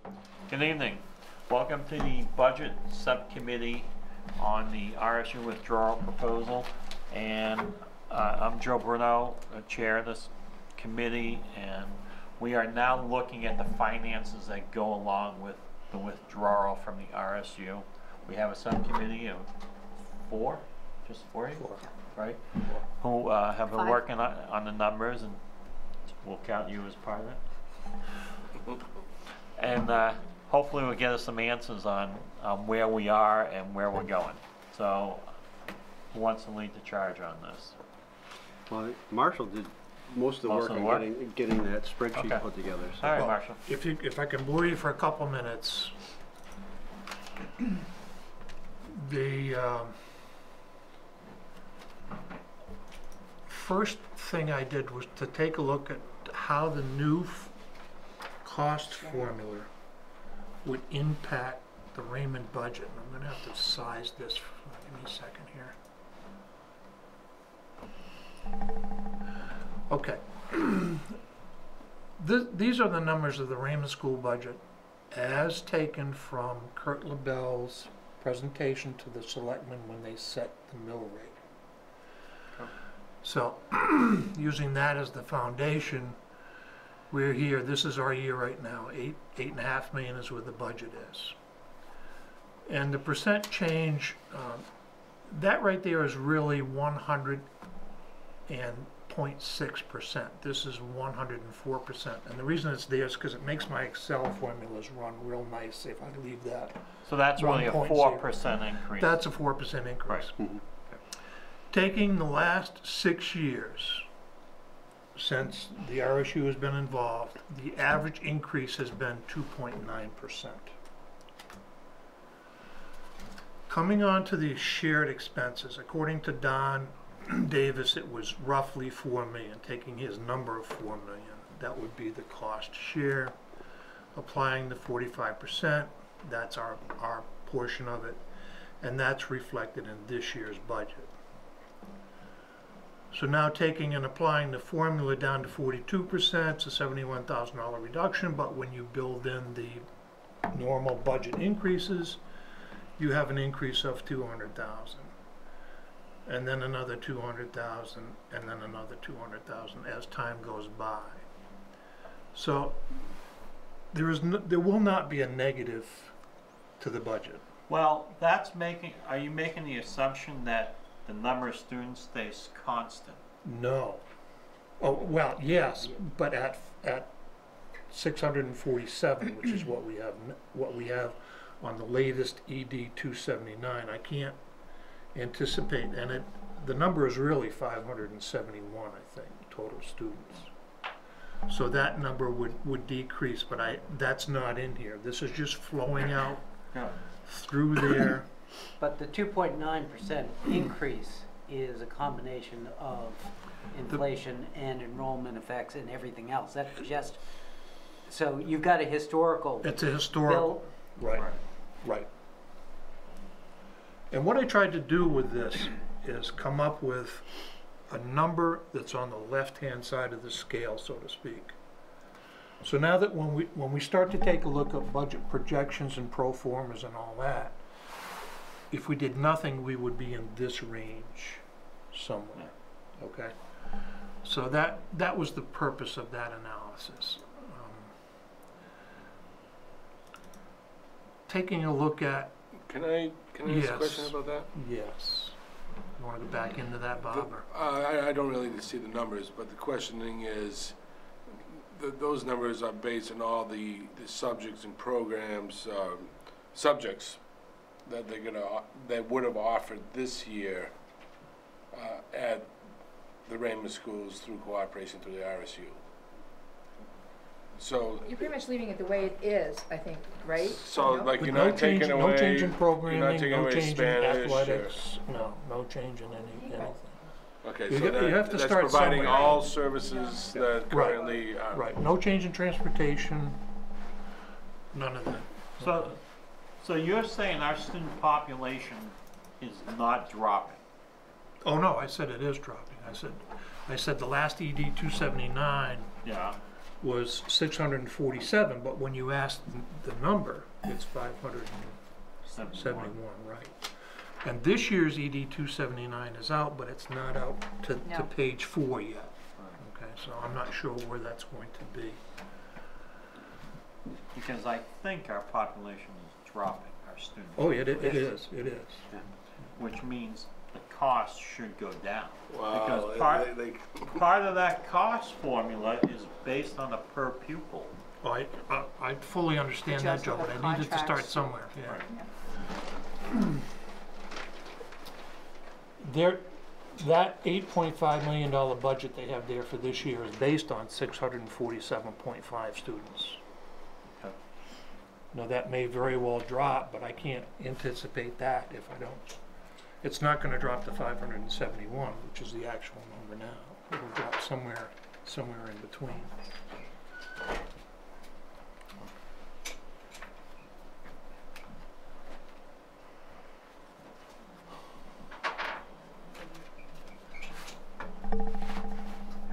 Good evening. Welcome to the Budget Subcommittee on the RSU withdrawal proposal. And I'm Joe Bruno, the chair of this committee, and we are now looking at the finances that go along with the withdrawal from the RSU. We have a subcommittee of four, right? Who have been working on the numbers, and we'll count you as part of it. And hopefully we'll get us some answers on where we are and where we're going. So who wants to lead the charge on this? Well, Marshall did most of the work on getting that spreadsheet put together. So. All right, Marshall. If I can bore you for a couple minutes, the first thing I did was to take a look at how the new cost formula would impact the Raymond budget. I'm going to have to size this. Give me a second here. Okay. These are the numbers of the Raymond School budget as taken from Kurt LaBelle's presentation to the selectmen when they set the mill rate. So using that as the foundation, we're here, this is our year right now, $8.5 million is where the budget is. And the percent change, that right there is really 100.6%. This is 104%. And the reason it's there is because it makes my Excel formulas run real nice if I leave that. So that's really a 4% increase. That's a 4% increase. Right. Mm-hmm. Taking the last 6 years, since the RSU has been involved, the average increase has been 2.9%. Coming on to the shared expenses, according to Don Davis, it was roughly $4 million, taking his number of $4 million. That would be the cost share. Applying the 45%, that's our portion of it, and that's reflected in this year's budget. So now taking and applying the formula down to 42%, it's a $71,000 reduction, but when you build in the normal budget increases, you have an increase of $200,000. And then another $200,000, and then another $200,000 as time goes by. So there will not be a negative to the budget. Well, are you making the assumption that the number of students stays constant? No. Oh, well, yes, but at 647, which is what we have on the latest ED 279, I can't anticipate, and the number is really 571, I think, total students. So that number would decrease, but that's not in here. This is just flowing out through there. But the 2.9% increase is a combination of inflation and enrollment effects and everything else. That's just, so you've got a historical. It's a historical, right. And what I tried to do with this is come up with a number that's on the left-hand side of the scale, so to speak. So now that when we start to take a look at budget projections and pro formas and all that, if we did nothing, we would be in this range somewhere, okay? So that was the purpose of that analysis. Taking a look at... Can I ask a question about that? Yes. You want to go back into that, Bob? I don't really see the numbers, but the questioning is, those numbers are based on all the subjects and programs, subjects that would have offered this year at the Raymond schools through cooperation through the RSU. So you're pretty much leaving it the way it is, I think, right? So like you're no not taking away, no change in programming, no change in athletics, no change in anything. Okay, you so have to that's start providing somewhere. all services that currently right. No change in transportation. None of that. So you're saying our student population is not dropping? Oh no, I said it is dropping. I said the last ED 279 was 647, but when you ask the number, it's 571, right? And this year's ED 279 is out, but it's not out to No. page 4 yet. Okay, so I'm not sure where that's going to be. Because I think our population is dropping, our students. Oh, it is, it is. Which means the cost should go down. Wow, Because part of that cost formula is based on a per pupil. Oh, I fully understand that, Adjust Joe, the but I needed to start contracts. somewhere, yeah. Right. That $8.5 million budget they have there for this year is based on 647.5 students. Okay. Now, that may very well drop, but I can't anticipate that if I don't. It's not gonna drop to 571, which is the actual number now. It'll drop somewhere in between.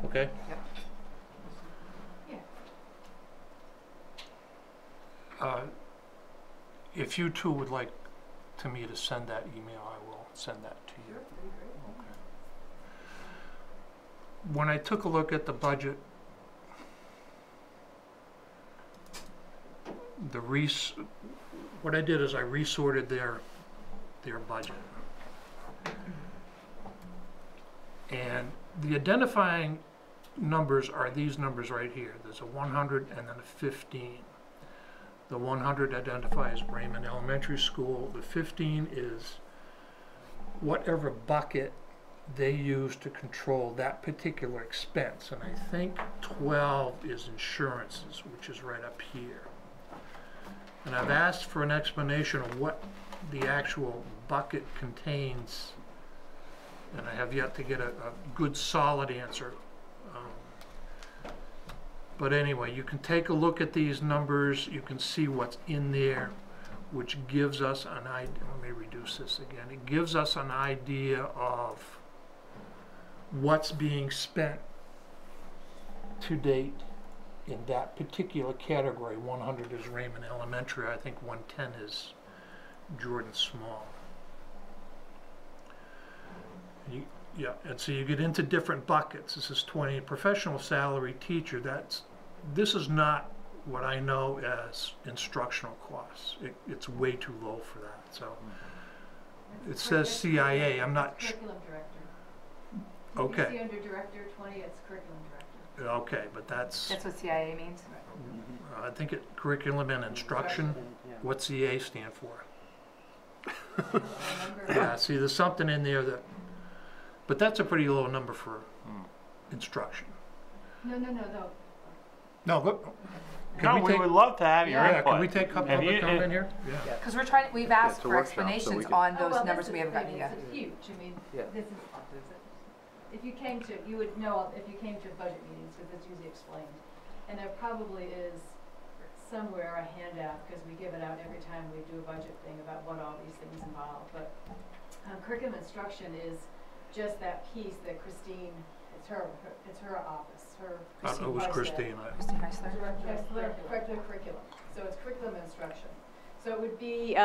Okay? Yep. If you two would like me to send that email, I will send that to you. Okay. When I took a look at the budget, what I did is I resorted their budget. And the identifying numbers are these numbers right here. There's a 100 and then a 15. The 100 identifies Raymond Elementary School. The 15 is whatever bucket they use to control that particular expense. And I think 12 is insurances, which is right up here. And I've asked for an explanation of what the actual bucket contains, and I have yet to get a good solid answer. But anyway, you can take a look at these numbers, you can see what's in there, which gives us an idea. Let me reduce this again. It gives us an idea of what's being spent to date in that particular category. 100 is Raymond Elementary, I think 110 is Jordan Small. Yeah, and so you get into different buckets. This is 20. Professional salary teacher, this is not what I know as instructional costs. It's way too low for that. So it says CIA. I'm not sure. Curriculum director. Okay. You see under director 20, it's curriculum director. Okay, but that's That's what CIA means? I think curriculum and instruction. What's the A stand for? Yeah, see, there's something in there that, but that's a pretty low number for instruction. No. No, look. No, we would love to have your Yeah, input. can we take public comment here? Yeah. Because we've asked it's a for workshop, so we explanations can- on Oh, those well, numbers this we is haven't the gotten thing, yet. It's huge, I mean, Yeah. this is, if you came to, you would know, if you came to budget meetings, because it's usually explained. And there probably is somewhere a handout, because we give it out every time we do a budget thing about what all these things involve. But curriculum instruction is just that piece that Christine, it's her office, her. It was Christine. Christine Heisler? Director of curriculum, so it's curriculum instruction. So it would be,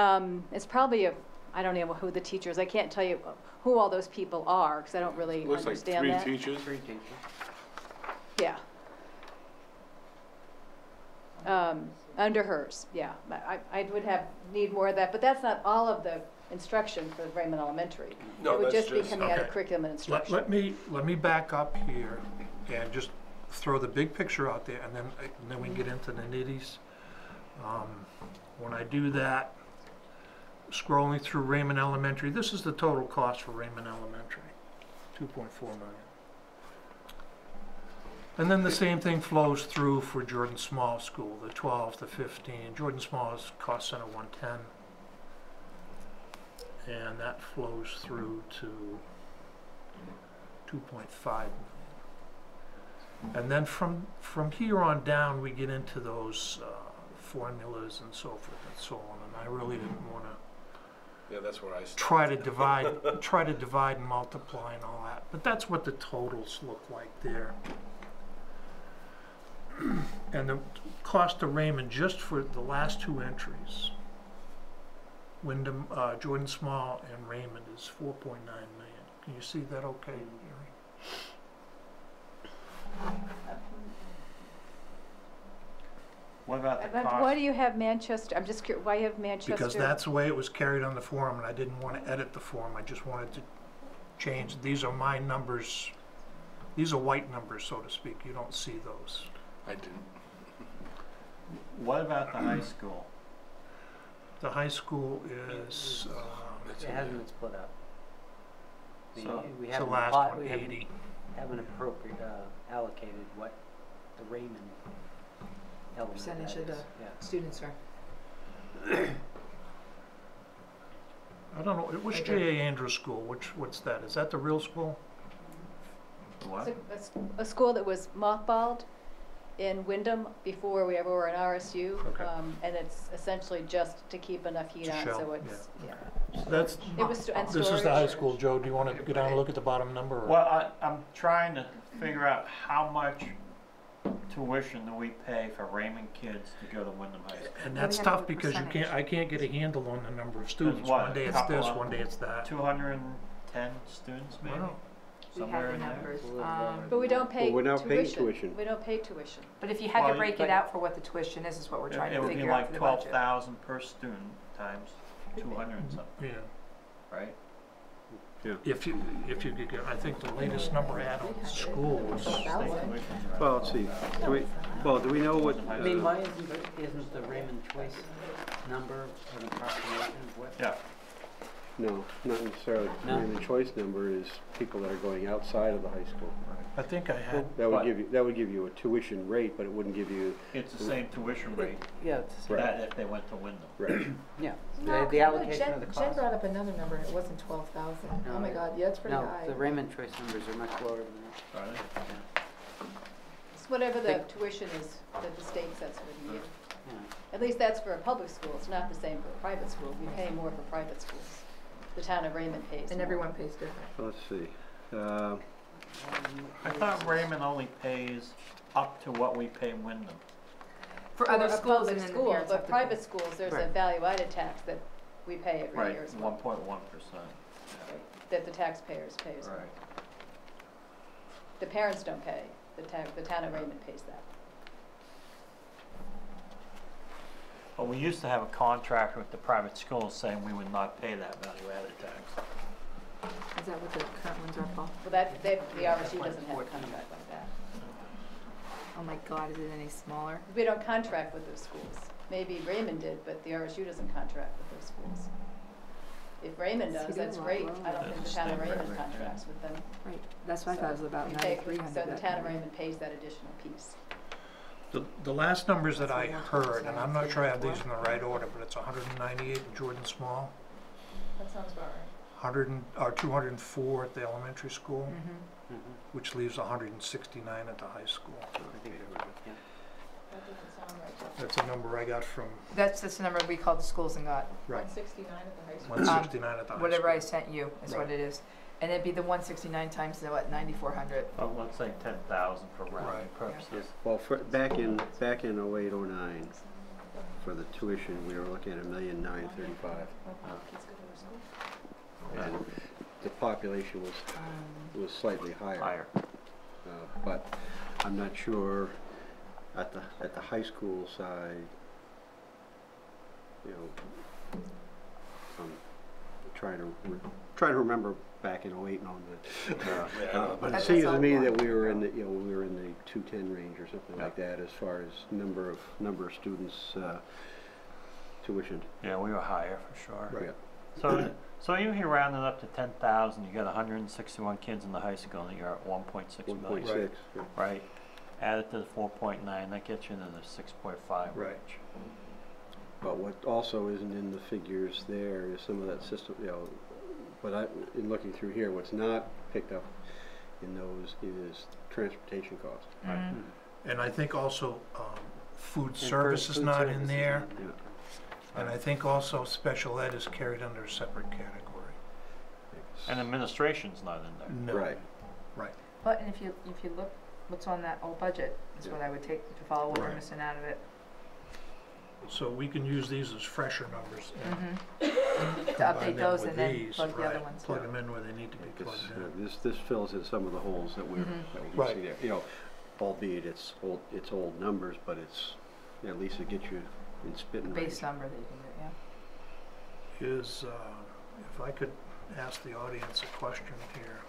It's probably I don't know who the teachers, I can't tell you who all those people are, because I don't really Looks like understand three that. teachers. 3 teachers. Yeah. Under hers, yeah. I would need more of that, but that's not all of the instruction for Raymond Elementary. No, It would that's just be just- coming out of Okay. curriculum and instruction. Let me back up here and just throw the big picture out there, and then we can get into the nitties. When I do that, scrolling through Raymond Elementary, this is the total cost for Raymond Elementary, $2.4 million. And then the same thing flows through for Jordan Small School, the 12 to 15. Jordan Small is cost center 110. And that flows through to 2.5 million. And then from here on down, we get into those formulas and so forth and so on. And I really didn't want to Yeah, that's where I start. try to divide and multiply and all that. But that's what the totals look like there. And the cost to Raymond just for the last two entries, Wyndham, Jordan Small and Raymond is 4.9 million. Can you see that okay, Gary? What about the But cost? why do you have Manchester, I'm just curious, why you have Manchester? Because that's the way it was carried on the form, and I didn't want to edit the form, I just wanted to change, these are my numbers, these are white numbers, so to speak, you don't see those. I didn't. What about the high school? The high school is, That's It in hasn't there. been split up. We- So, we it's the haven't last applied- one, we haven't- 80. Haven't appropriate, allocated what the Raymond element of Percentage that of the is. Yeah. students are. I don't know, which Right J.A. Andrews School, what's that, is that the real school? What? It's a school that was mothballed in Wyndham before we ever were an RSU. Okay. And it's essentially just to keep enough heat It's a on, shell, so it's, yeah. So that's, It was, and this is the high storage. school, Joe, do you want to go down and look at the bottom number? or- Well, I'm trying to figure out how much tuition do we pay for Raymond kids to go to Wyndham High School? And Well, that's we have tough a because you percentage. I can't get a handle on the number of students. what, One day it's couple this, of- one day it's that. 210 students maybe? Wow. We Somewhere have in the there? numbers. A little lower. But we don't pay Well, we're not paying tuition. tuition. We don't pay tuition. But if you had Well, to break but- it out for what the tuition is what we're trying It to would be figure out like for the budget. 12,000 per student times 200 and something, Yeah, right? if you could get, I think the latest number I had on the school was, State tuition's right Well, let's see, do we know what, I mean, why isn't the Raymond Choice number an approximation of what? Yeah, no, not necessarily, the No? Raymond Choice number is people that are going outside of the high school. I think I had, That would But- give you a tuition rate, but it wouldn't give you, it's the same tuition rate Yeah, it's the same. Right. that if they went to Wyndham. right, Yeah, No, the allocation of the Jen cost. brought up another number and it wasn't 12,000. No, Oh my God, yeah, it's pretty No, high. the Raymond Choice numbers are much lower than that. Right? Yeah. It's whatever the tuition is that the state sets for the year. Yeah. At least that's for a public school. It's not the same for private schools. We pay more for private schools. The town of Raymond pays And more. everyone pays different. let's see. I thought Raymond only pays up to what we pay Wyndham. For For other a schools public and then the school, parents have but to private pay. schools, there's a Right. value-added tax that we pay every Right, year as well, 1.1%. that the taxpayers pay as well. Right. The parents don't pay. The town of Raymond pays that. But we used to have a contract with the private schools saying we would not pay that value-added tax. Is that what the current ones are, Paul? Well, the RSU doesn't have a contract like that. Oh my God, is it any smaller? We don't contract with those schools. Maybe Raymond did, but the RSU doesn't contract with those schools. If Raymond does, that's great. I don't think the town of Raymond contracts with them. Right, that's what I thought it was about We pay- 9,300. So the town of Raymond pays that additional piece. the last numbers that I heard, and I'm not sure I have these in the right order, but it's 198 in Jordan Small, That sounds about right. 204 at the elementary school, Mm-hmm. Mhm. which leaves 169 at the high school. I think you're right, yeah. That doesn't sound right. That's a number I got from That's the number we called the schools and got. 169 at the high school. 169 at the high school. Whatever I sent you is what Right. it is. And it'd be the 169 times the, what, 9,400. Well, let's say 10,000 for rounding Right. purposes. Well, back in 08, 09, for the tuition, we were looking at $1,935,000. And the population was slightly higher. But I'm not sure at the high school side, you know, I'm trying to remember back in 08 and all that. But it That's seems all to me gone. that we were in the 210 range or something like that as far as number of students tuitioned. Yeah, we were higher for sure. Right. So even if you round it up to 10,000, you got 161 kids in the high school, and you're at 1.6 million, 1.6. yeah. right? Add it to the 4.9, that gets you into the 6.5 Right. range. But what also isn't in the figures there is some of that system, you know, in looking through here, what's not picked up in those is transportation cost. Mhm. And I think also food And service first is food not service in is there. not Yeah. And I think also special ed is carried under a separate category. And administration's not in there. No. Right. Right. But and if you look what's on that old budget, is what I would take to follow what we're Right. missing out of it. So we can use these as fresher numbers and Mm-hmm. To combine update them those with and then these, plug the other right, ones. plug them in where they need to be plugged in. This fills in some of the holes that we're, Mhm. that we Right. see there. You know, albeit it's old numbers, but it's, at least it gets you in The spitting base range. number that you can get, yeah. Is, if I could ask the audience a question here.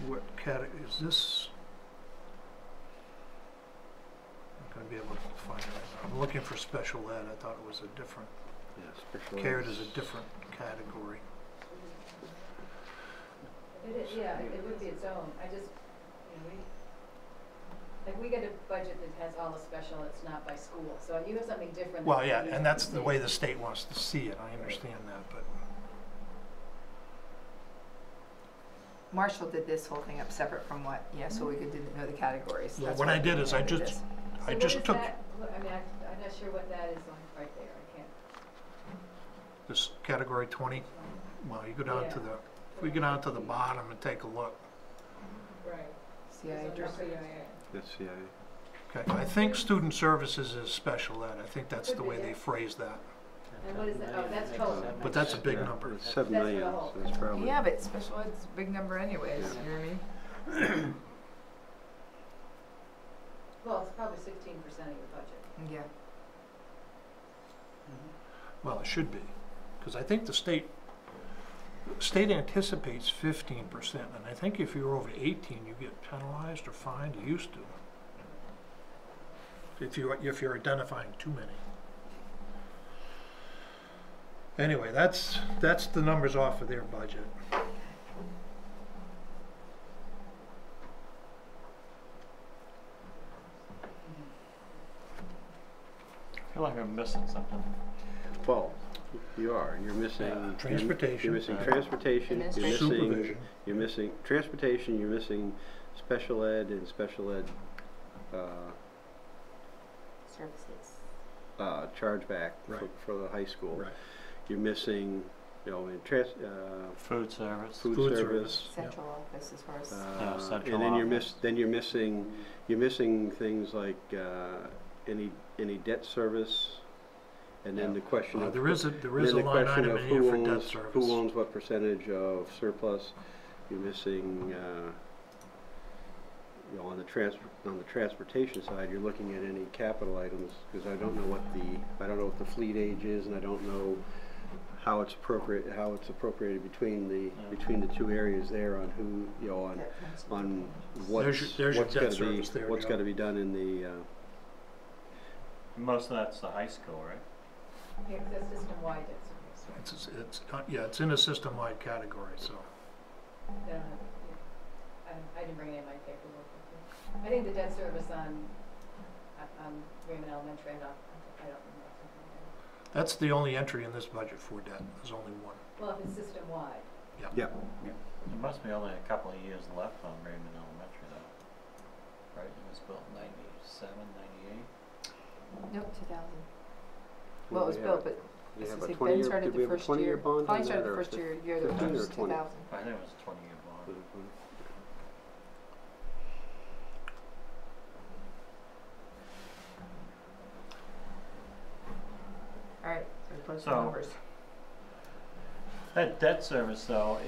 What is this? I'm not gonna be able to find it. I'm looking for special ed. I thought it was a different, Yeah, special CARED ed's- is a different category. It is, yeah, it would be its own. I just, you know, we get a budget that has all the special, it's not by school, so you have something different. Well, than yeah, we and use that's from the way the state wants to see it. I understand that, but Marshall did this whole thing up separate from what, yeah, so we could know the categories. well, That's what why I did we is I added just, this. So I what just is took that? I mean, I'm not sure what that is on right there, I can't. this category 20. Well, you go down to the, if we go down to the bottom and take a look. Right. CIA That's CIA. Okay, I think student services is special ed. I think that's the way they phrase that. And what is that? Oh, that's total. But that's a big Yeah, number. It's 7 That's for million, the whole. so it's probably. Yeah, but special ed's a big number anyways, Yeah. you know what I mean? Well, it's probably 16% of your budget. Yeah. Well, it should be, because I think the state anticipates 15%, and I think if you're over 18, you get penalized or fined. You used to. If you're identifying too many. Anyway, that's the numbers off of their budget. I feel like I'm missing something. Well, you are. You're missing Transportation. You're missing Right. transportation. You're Administration. missing. Supervision. You're missing transportation. You're missing special ed and special ed Services. chargeback Right. for the high school. Right. You're missing, you know, in Food service. food Food service. Yeah. Central office as far as. Central And then office. you're missing things like any debt service, and then Yeah. the question of There is a then line the question item of in here who for debt owns service. who owns what percentage of surplus. You're missing, you know, on the transportation side, you're looking at any capital items, because I don't know what the fleet age is, and I don't know how it's appropriated between the two areas there on who, you know, on There's your what's debt got to service there, what's Joe. got to be done in the Most of that's the high school, right? Yeah, 'cause that's system-wide debt service, right? It's in a system-wide category, so. They don't have, yeah. I didn't bring any of my paperwork with me. I think the debt service on Raymond Elementary, I don't remember. That's the only entry in this budget for debt. There's only one. Well, if it's system-wide. yeah. There must be only a couple of years left on Raymond Elementary though. Right, it was built in 97, 98? Nope, 2000. Well, it was built, but We as have I a say, 20-year Ben started did we the have a first 20-year year. bond on Probably started that, the or first year that 15 was or 20? 2000. I think it was a 20-year bond. All right, so we put So- some numbers. That debt service though,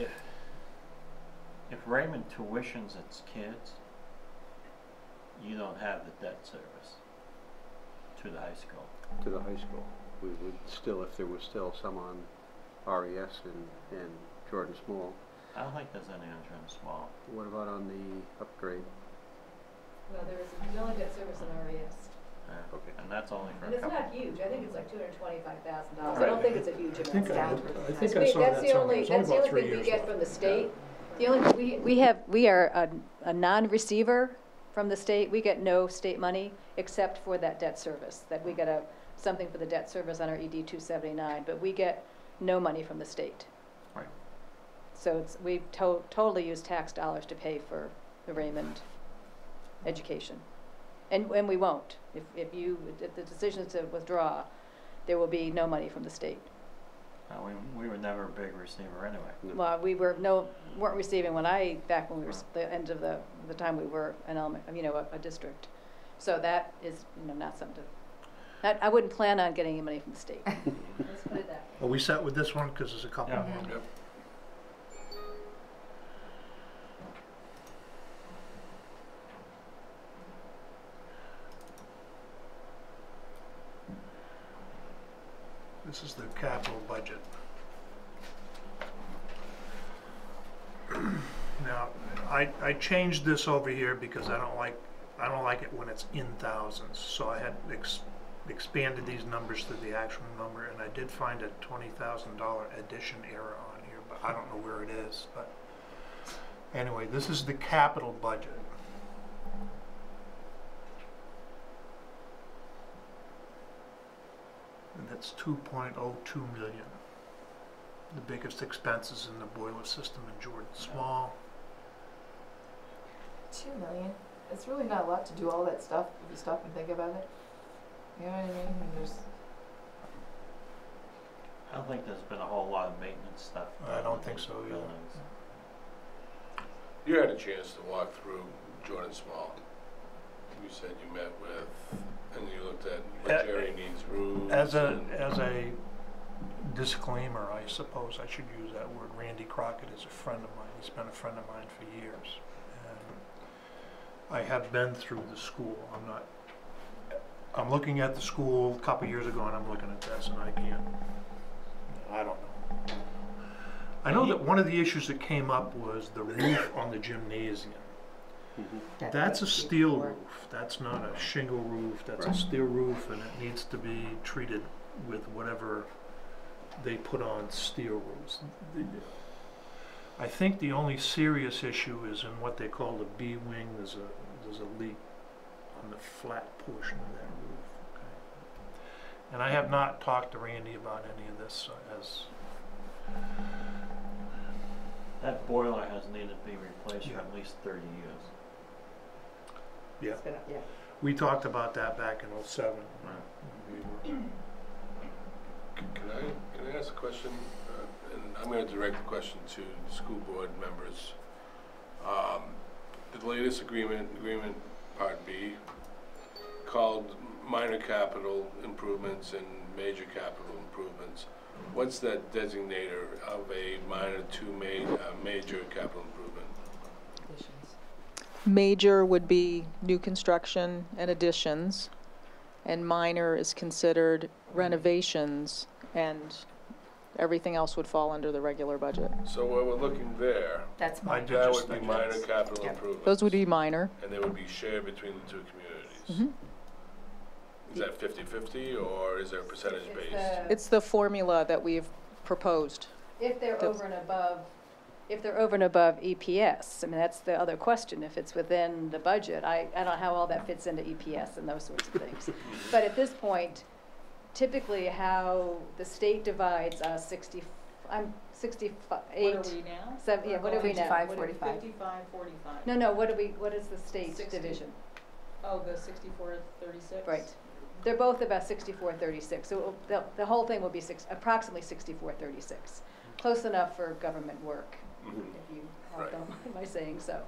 if Raymond tuitions its kids, you don't have the debt service to the high school. To the high school, we would still, if there was still some on RES and Jordan Small. I don't think there's any on Jordan Small. What about on the upgrade? Well, there's only debt service on RES. Okay. And that's only for And a it's couple. not huge, I think it's like $225,000. I Right. don't think it's a huge I think amount. I think That's I saw that the somewhere. only, It's that's the about only 3 thing we years get left. from the state. The only, we are a non-receiver from the state. We get no state money except for that debt service, that we get something for the debt service on our ED 279, but we get no money from the state. Right. So we totally use tax dollars to pay for the Raymond education. And we won't. If the decision is to withdraw, there will be no money from the state. We were never big receiver anyway. Well, weren't receiving back when we were, the end of the time we were an element, a district. So that is, not something I wouldn't plan on getting any money from the state. Let's put it that way. Are we set with this one? Because there's a couple Yeah. more. Yep. This is the capital budget. Now, I changed this over here because I don't like it when it's in thousands. So I had expanded these numbers to the actual number, and I did find a $20,000 addition error on here, but I don't know where it is. But anyway, this is the capital budget. And that's 2.02 million. The biggest expenses in the boiler system in Jordan Small. 2 million. It's really not a lot to do all that stuff if you stop and think about it. You know what I mean? And there's I don't think there's been a whole lot of maintenance stuff. I don't think so either. Buildings. You had a chance to walk through Jordan Small. You said you met with, and you looked at what Jerry needs roofs. As a disclaimer, I suppose I should use that word, Randy Crockett is a friend of mine. He's been a friend of mine for years. And I have been through the school. I'm looking at the school a couple years ago, and I'm looking at this, and I don't know. I know that one of the issues that came up was the roof on the gymnasium. That's a steel roof. That's not a shingle roof. That's a steel roof, and it needs to be treated with whatever they put on steel roofs. I think the only serious issue is in what they call the B wing. There's a leak on the flat portion of that roof. Okay. And I have not talked to Randy about any of this That boiler has needed to be replaced for at least 30 years. Yeah. We talked about that back in '07. Can I ask a question? And I'm going to direct the question to the school board members. The latest agreement Part B, called minor capital improvements and major capital improvements. What's that designator of a minor to major capital improvement? Major would be new construction and additions, and minor is considered renovations, and everything else would fall under the regular budget. So what we're looking there, that's I mine. did that just would be think minor that's- capital yeah. improvements. Those would be minor. And they would be shared between the two communities. Mhm. Is that 50-50 or is there a percentage based? It's the formula that we've proposed. If they're The- over and above EPS, I mean, that's the other question. If it's within the budget, I don't know how all that fits into EPS and those sorts of things. But at this point, typically how the state divides us 68. What are we now? Yeah, what are we now? 55, What are- 45. 55, 45. No, what is the state 60. division? Oh, the 64, 36? Right. They're both about 64-36, so the whole thing will be approximately 64-36. Close enough for government work, Mhm. if you Right. don't mind my saying so.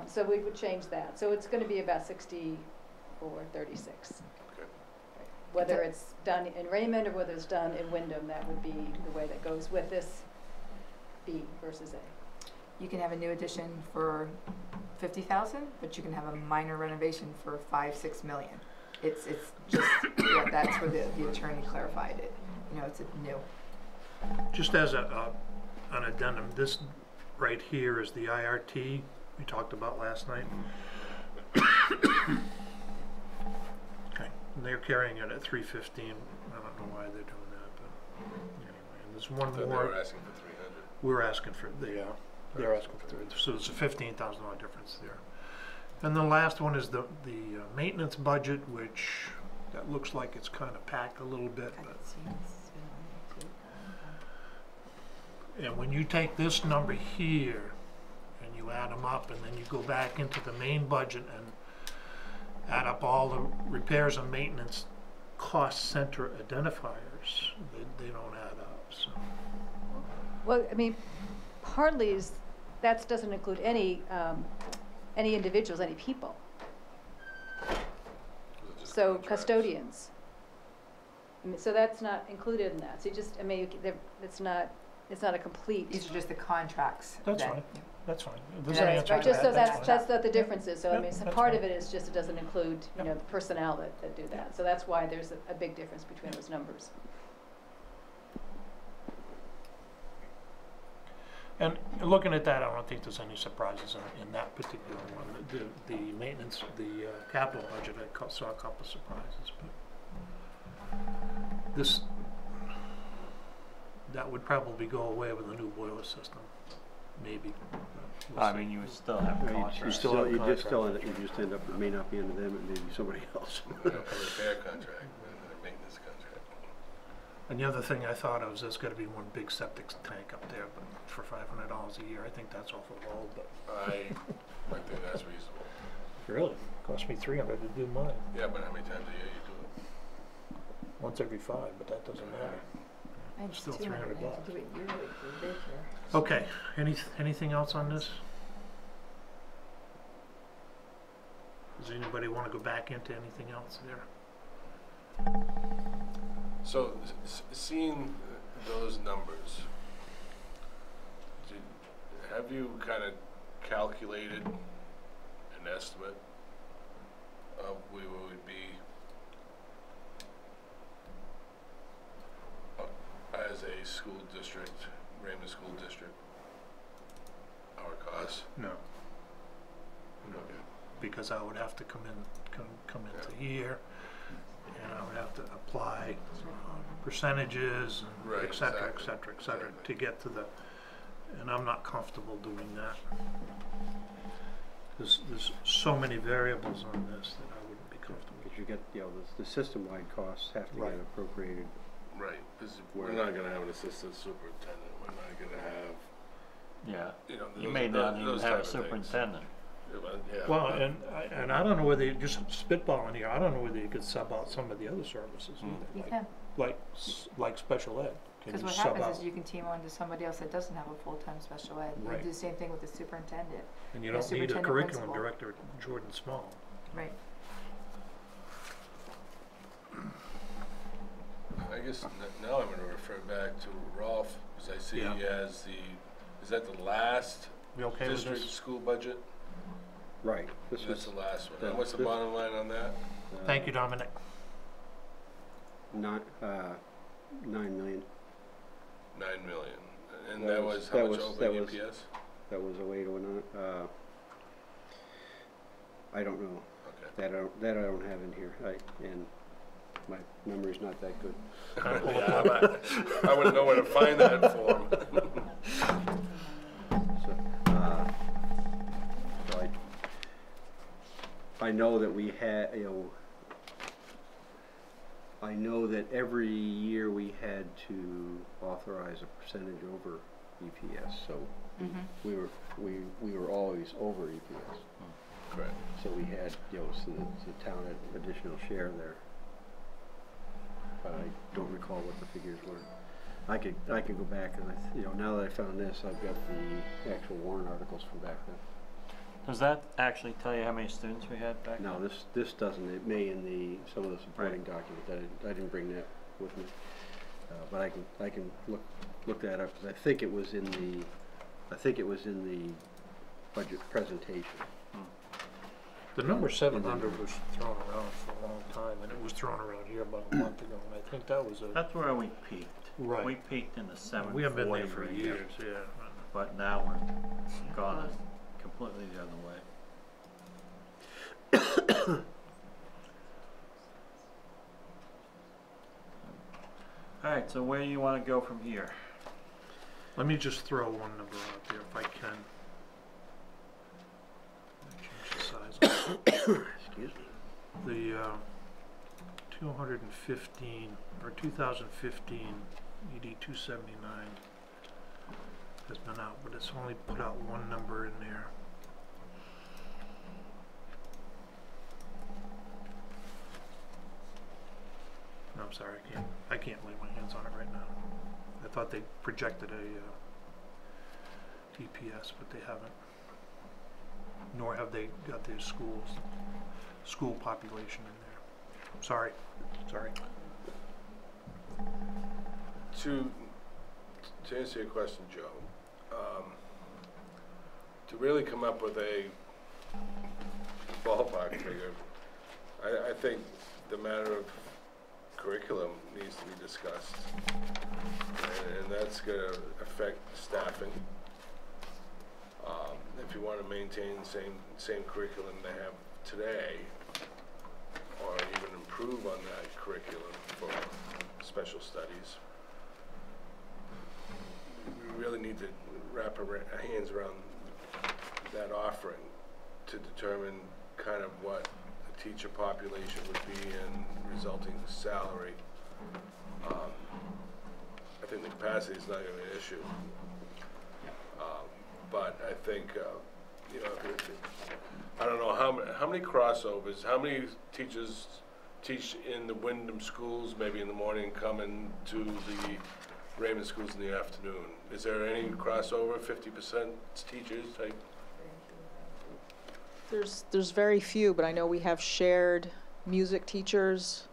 So we would change that. So it's going to be about 64-36. Okay. Whether it's done in Raymond or whether it's done in Wyndham, that would be the way that goes with this B versus A. You can have a new addition for 50,000, but you can have a minor renovation for 5-6 million. It's just, yeah, that's where the attorney clarified it. It's a new. Just as an addendum, this right here is the IRT we talked about last night. Okay, and they're carrying it at 315. I don't know why they're doing that, but anyway. And there's I one thought they more. were asking for 300. We're asking for they're asking for 300. So there's a $15,000 difference there. And the last one is the maintenance budget, which that looks like it's kind of packed a little bit, but. And when you take this number here and you add them up, and then you go back into the main budget and add up all the repairs and maintenance cost center identifiers, they don't add up. So Well, I mean, partly is, that doesn't include any individuals, any people. Just So contracts. custodians. I mean, so that's not included in that. So you just, I mean, it's not a complete. These are just the contracts. That's that- fine. That's fine. If there's Yeah, an that's answer Right, to just so that, that's, fine. what the difference is. So I Yep, mean, so that's part fine. of it is just it doesn't include, you know, the personnel that do that. So that's why there's a big difference between those numbers. And looking at that, I don't think there's any surprises in that particular one. The maintenance, the capital budget, I saw a couple surprises, but that would probably go away with a new boiler system, maybe. We'll I see. mean, you would still have You contracts. still have a you just contract. you just end up, it may not be under them, it may be somebody else. A repair contract, a maintenance contract. And the other thing I thought of is there's gotta be one big septic tank up there, but for $500 a year, I think that's awful low, but. I think that's reasonable. Really? Cost me $300 to do mine, Yeah, but how many times a year you do it? once every 5, but that doesn't matter. I think it's Still 200, $300 I have to do it yearly for daycare. Okay, anything else on this? Does anybody want to go back into anything else there? So, seeing those numbers, have you kind of calculated an estimate of where we would be as a school district, Raymond School District, our costs? No. No, because I would have to come into here, and I would have to apply percentages, and Right, et cetera, et exactly, cetera, et cetera, exactly. to get to the, and I'm not comfortable doing that. There's so many variables on this that I wouldn't be comfortable. Because you get, you know, the system-wide costs have to Right. get appropriated. Right, because we're not gonna have an assistant superintendent, we're not gonna have, Yeah, you know, you those- may not even those have a type of things. superintendent. Yeah, Well, but- and I don't know whether, just spitballing here, I don't know whether you could sub out some of the other services Mm. either. You like- can, Like special ed. Can because you what sub happens is out? you can team on to somebody else that doesn't have a full-time special ed. You Right. do the same thing with the superintendent. And you the don't need a superintendent curriculum principal. director, Jordan Small. Right. I guess now I'm gonna refer back to Rolf, because I see Yeah. he has is that the last You okay with district this? school budget? Right. This That's was the last one. that- And what's the this- bottom line on that? Thank you, Dominic. 9 million. 9 million. And That that was- was how that much was- over that the was- EPS? That was 0809. I don't know. Okay. That I don't have in here. And my memory's not that good. Yeah, I wouldn't know where to find that form. So I know that we had, I know that every year we had to authorize a percentage over EPS, so we were always over EPS. Correct. So we had, so the town had additional share there. But I don't recall what the figures were. I could go back and now that I found this, I've got the actual warrant articles from back then. Does that actually tell you how many students we had back then? No, this doesn't. It may in some of the supporting documents. I didn't bring that with me, but I can look that up because I think it was in the budget presentation. The number 700 was thrown around for a long time, and it was thrown around here about a month ago, and I think that was That's where we peaked. Right. We peaked in the 740 we haven't been there for range, years, yeah. but now we're gone completely the other way. All right, so where do you want to go from here? Let me just throw one number out there if I can. Change the size of it. Excuse me. The 215 or 2015 ED 279 has been out, but it's only put out one number in there. No, I'm sorry, I can't lay my hands on it right now. I thought they projected a TPS, but they haven't. Nor have they got their school population in there. Sorry. To answer your question, Joe, to really come up with a ballpark figure, I think the matter of curriculum needs to be discussed, and that's going to affect staffing. If you want to maintain the same curriculum they have today, or even improve on that curriculum for special studies, we really need to wrap our hands around that offering to determine kind of what the teacher population would be and resulting salary. I think the capacity is not going to be an issue. But I think, you know, I don't know how many crossovers, how many teachers teach in the Wyndham schools, maybe in the morning, and come into the Raymond schools in the afternoon. Is there any crossover, 50% teachers type? There's very few, but I know we have shared music teachers.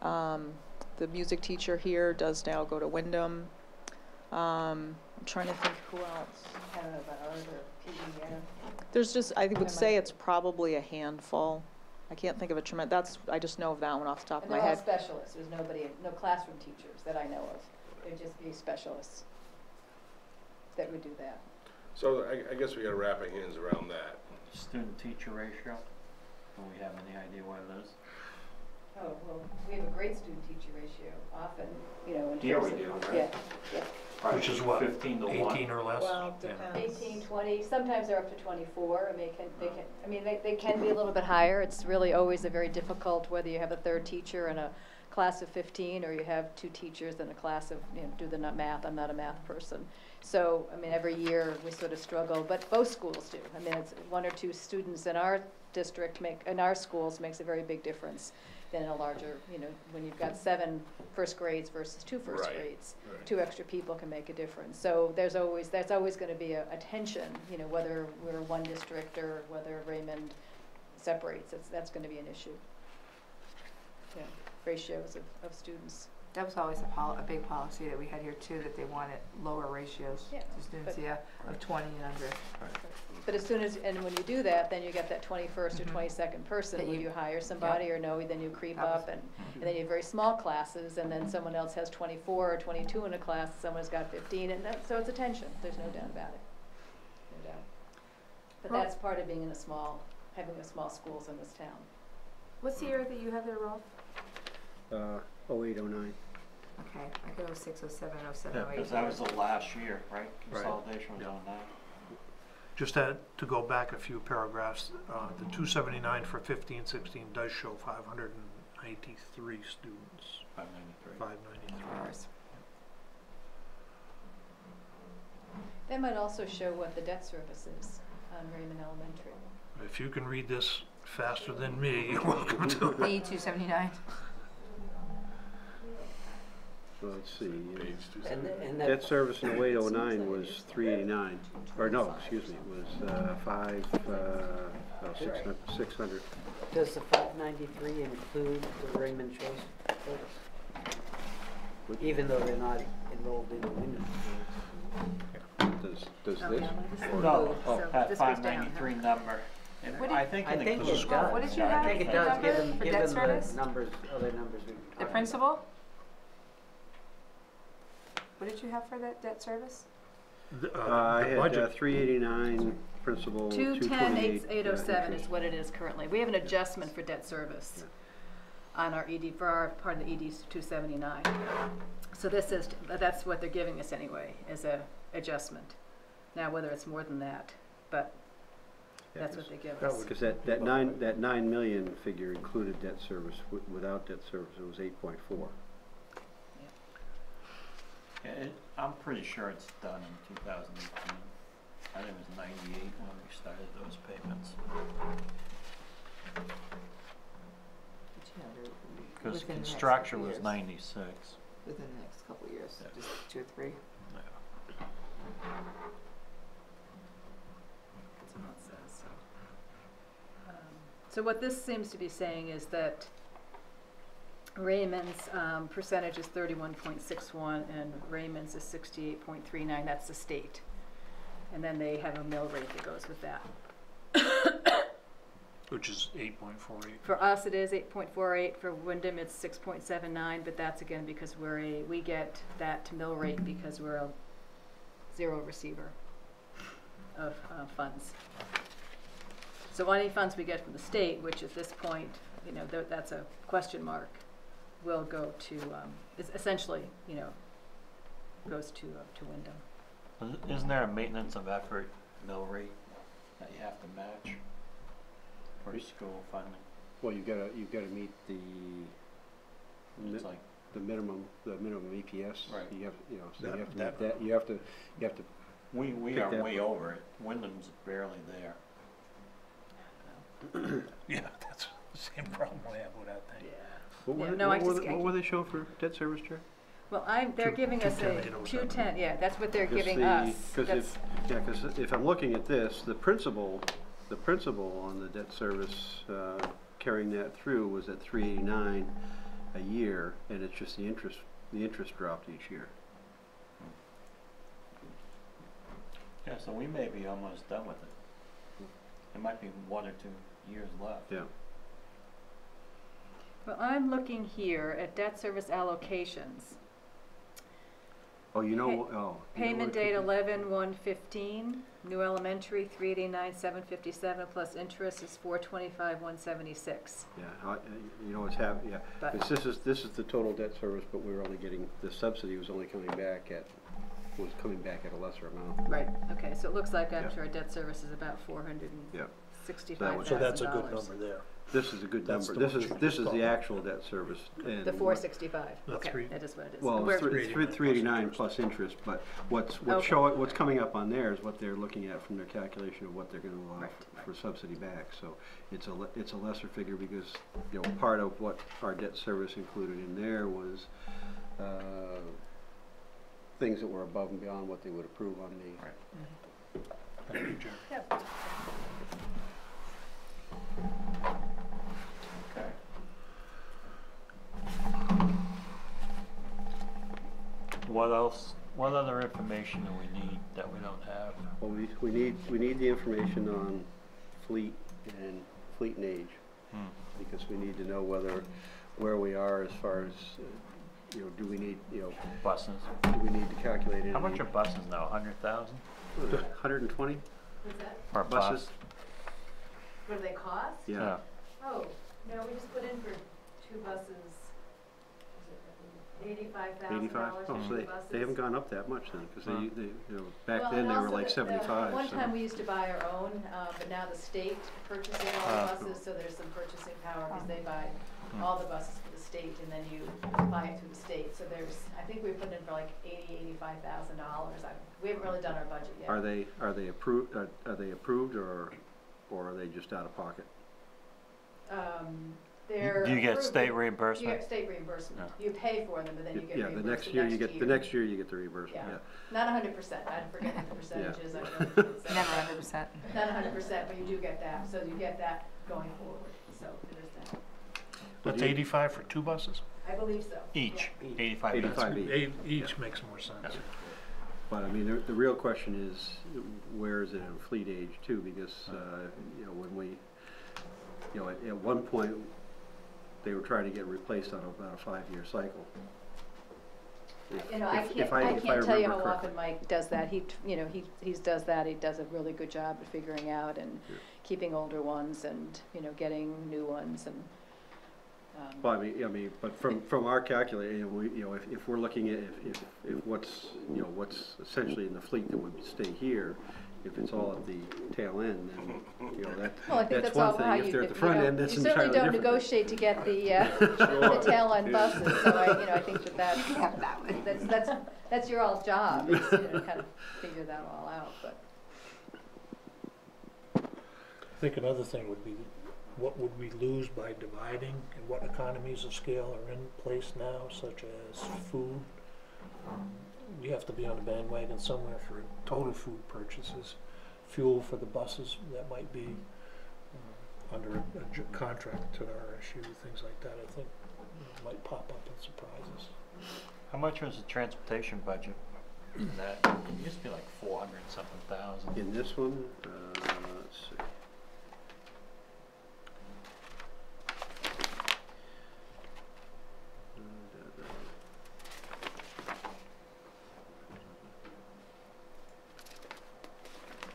The music teacher here does now go to Wyndham. I'm trying to think who else. I don't know about art or PE, There's just, I would say it's probably a handful. I can't think of a tremendous, I just know of that one off the top of and my they're all head. specialists, there's no classroom teachers that I know of. They'd just be specialists that would do that. So I guess we got to wrap our hands around that. Student-teacher ratio, do we have any idea what it is? Oh, well, we have a great student-teacher ratio, often, you know, in Here terms we of. do, right? Yeah. Which is what, 15 to 1. 18 or less? Well, Yeah. depends. 18, 20, sometimes they're up to 24, and they can be a little bit higher. It's really always a very difficult, whether you have a third teacher in a class of 15, or you have two teachers in a class of, you know, do the math, I'm not a math person. So, I mean, every year we sort of struggle, but both schools do. I mean, it's one or two students in our district in our schools makes a very big difference than in a larger, you know, when you've got 7 first grades versus 2 first Right. grades. Right. 2 extra people can make a difference. So that's always going to be a tension, you know, whether we're one district or whether Raymond separates. That's going to be an issue. Yeah, ratios of students. That was always a big policy that we had here too, that they wanted lower ratios Yeah, to students, but- of 20 and under. But as soon as, and when you do that, then you get that 21st or 22nd person, That when you- you hire somebody or no, then you creep That was- up, and then you have very small classes, and then someone else has 24 or 22 in a class, someone's got 15, and so it's a tension, there's no doubt about it, no doubt. But Well- that's part of being in having a small schools in this town. What's the year that you have there, Rolf? 08, 09. Okay, I go 06, 07, 07, Yeah, 08. because that was the last year, right? Right. Consolidation was Yeah. on that. Just to go back a few paragraphs, the 279 for 15-16 does show 593 students, 593. 593. Ours. That might also show what the debt service is on Raymond Elementary. If you can read this faster than me, you're welcome to. 8279. So let's see. Page 270. And Debt that, service in 08, 09 was 389. Or no, excuse me, it was 600. does the 593 include the Raymond Choice folks? Even though they're not enrolled in the Wyndham schools? Does Oh, this? yeah, what is it? No, So that this goes down, 593 number. And What did- I think I it think includes. it does. What did you I have think it for does, number given for debt the service? numbers, other numbers we've been The talking about. principal? What did you have for that debt service? I The had budget, 389, principal 228. 210,807 is what it is currently. We have an adjustment for debt service on our ED, for our part of the ED 279. So that's what they're giving us anyway, is a adjustment. Now, whether it's more than that, but that's what they give us. Because that 9 million figure included debt service. Without debt service, it was 8.4. Yeah, I'm pretty sure it's done in 2018. I think it was 98 when we started those payments. Because Within the next construction couple was years. 96. Within the next couple of years, Yeah. just 2 or 3. So what this seems to be saying is that Raymond's percentage is 31.61 and Raymond's is 68.39. That's the state. And then they have a mill rate that goes with that. Which is 8.48. For us, it is 8.48. For Wyndham, it's 6.79. But that's again because we get that mill rate because we're a zero receiver of funds. So any funds we get from the state, which at this point, you know, that's a question mark, will go to is essentially, you know, goes to Wyndham. Isn't there a maintenance of effort mill rate that you have to match for school funding? Well, you've gotta meet It's like, the minimum EPS. Right. You have, you know, so That- you have to that- meet that, you have to we Pick are that way one. over it. Wyndham's barely there. Yeah, that's the same problem I have with that thing. what were they showing for debt service, Jerry? Well, they're giving us a 210. Yeah, that's what they're giving us. Because if I'm looking at this, the principal on the debt service, carrying that through was at 389 a year, and it's just the interest dropped each year. Yeah, so we may be almost done with it. There might be 1 or 2 years left. Yeah. Well, I'm looking here at debt service allocations. Oh, you know Payment what date it could be? 11/1/15. New elementary 389,757 plus interest is 425,176. Yeah, you know what's happening. Yeah, But- it's, this is the total debt service, but we're only getting the subsidy was coming back at a lesser amount. Right. Okay. So it looks like Yeah. after our debt service is about Yeah. $465,000. So that's a good number there. This is a good That's number. the This one is you this just is the called. actual debt service. And The 465. The Okay, three- that is what it is. Well, We're- it's 389 plus interest, but what's Okay. what's coming up on there is what they're looking at from their calculation of what they're going to allow Right, for subsidy back. So it's a lesser figure because, you know, part of what our debt service included in there was things that were above and beyond what they would approve on the. Right. Thank you, Jerry. Yep. Okay. What else? What other information do we need that we don't have? Well, we need the information on fleet and age. Because we need to know where we are as far as, you know, do we need Buses. to calculate it? How much are buses now? 100,000 120 What's that? per buses? bus? What do they cost? Yeah. Oh, no, we just put in for 2 buses, $85,000 85? for Oh, 2 so buses. they haven't gone up that much then, because Huh. they, you know, back Well, then and they were also like the- 75. One so- time we used to buy our own, but now the state purchasing all Ah. the buses, so there's some purchasing power because they buy Hmm. all the buses for the state and then you buy it through the state. So I think we put in for like $85,000. We haven't really done our budget yet. Are they approved? Are they approved or are they just out of pocket? They're Do you get approved. state You reimbursement? get state reimbursement. Yeah. You pay for them, but then you get Yeah, reimbursed the next year you get year. the next year you get the reimbursement. Yeah. Yeah. Not 100%. I forget what the percentage is. I really can't say. Never 100%. Not 100%, but you do get that. So you get that going forward. So there's that. That's 85 for 2 buses? I believe so. Each, Yeah. 85 85 each. Each makes more sense. But I mean, the real question is, where is it in fleet age too? Because you know, when we, you know, at one point, they were trying to get replaced on about a 5-year cycle. You know, I If can't tell you remember how correctly. often Mike does that. He does that. He does a really good job of figuring out and Yeah. keeping older ones and, you know, getting new ones and. Well, I mean, but from our calculator, we, you know, if we're looking at if what's, you know, what's essentially in the fleet that would stay here, if it's all at the tail end, then, you know, Well, I think that's that's all one how thing. you. If they're at the you front know, end, that's you entirely certainly don't different. negotiate to get the tail end buses. So I think that's Yeah, that one. that's your all job. Is, you know, kind of figure that all out. But I think another thing would be, what would we lose by dividing, and what economies of scale are in place now, such as food? You have to be on the bandwagon somewhere for total food purchases, fuel for the buses, that might be under a contract to the RSU, things like that, I think might pop up and surprise us. How much was the transportation budget? That, it used to be like 400 something thousand. In this one, let's see.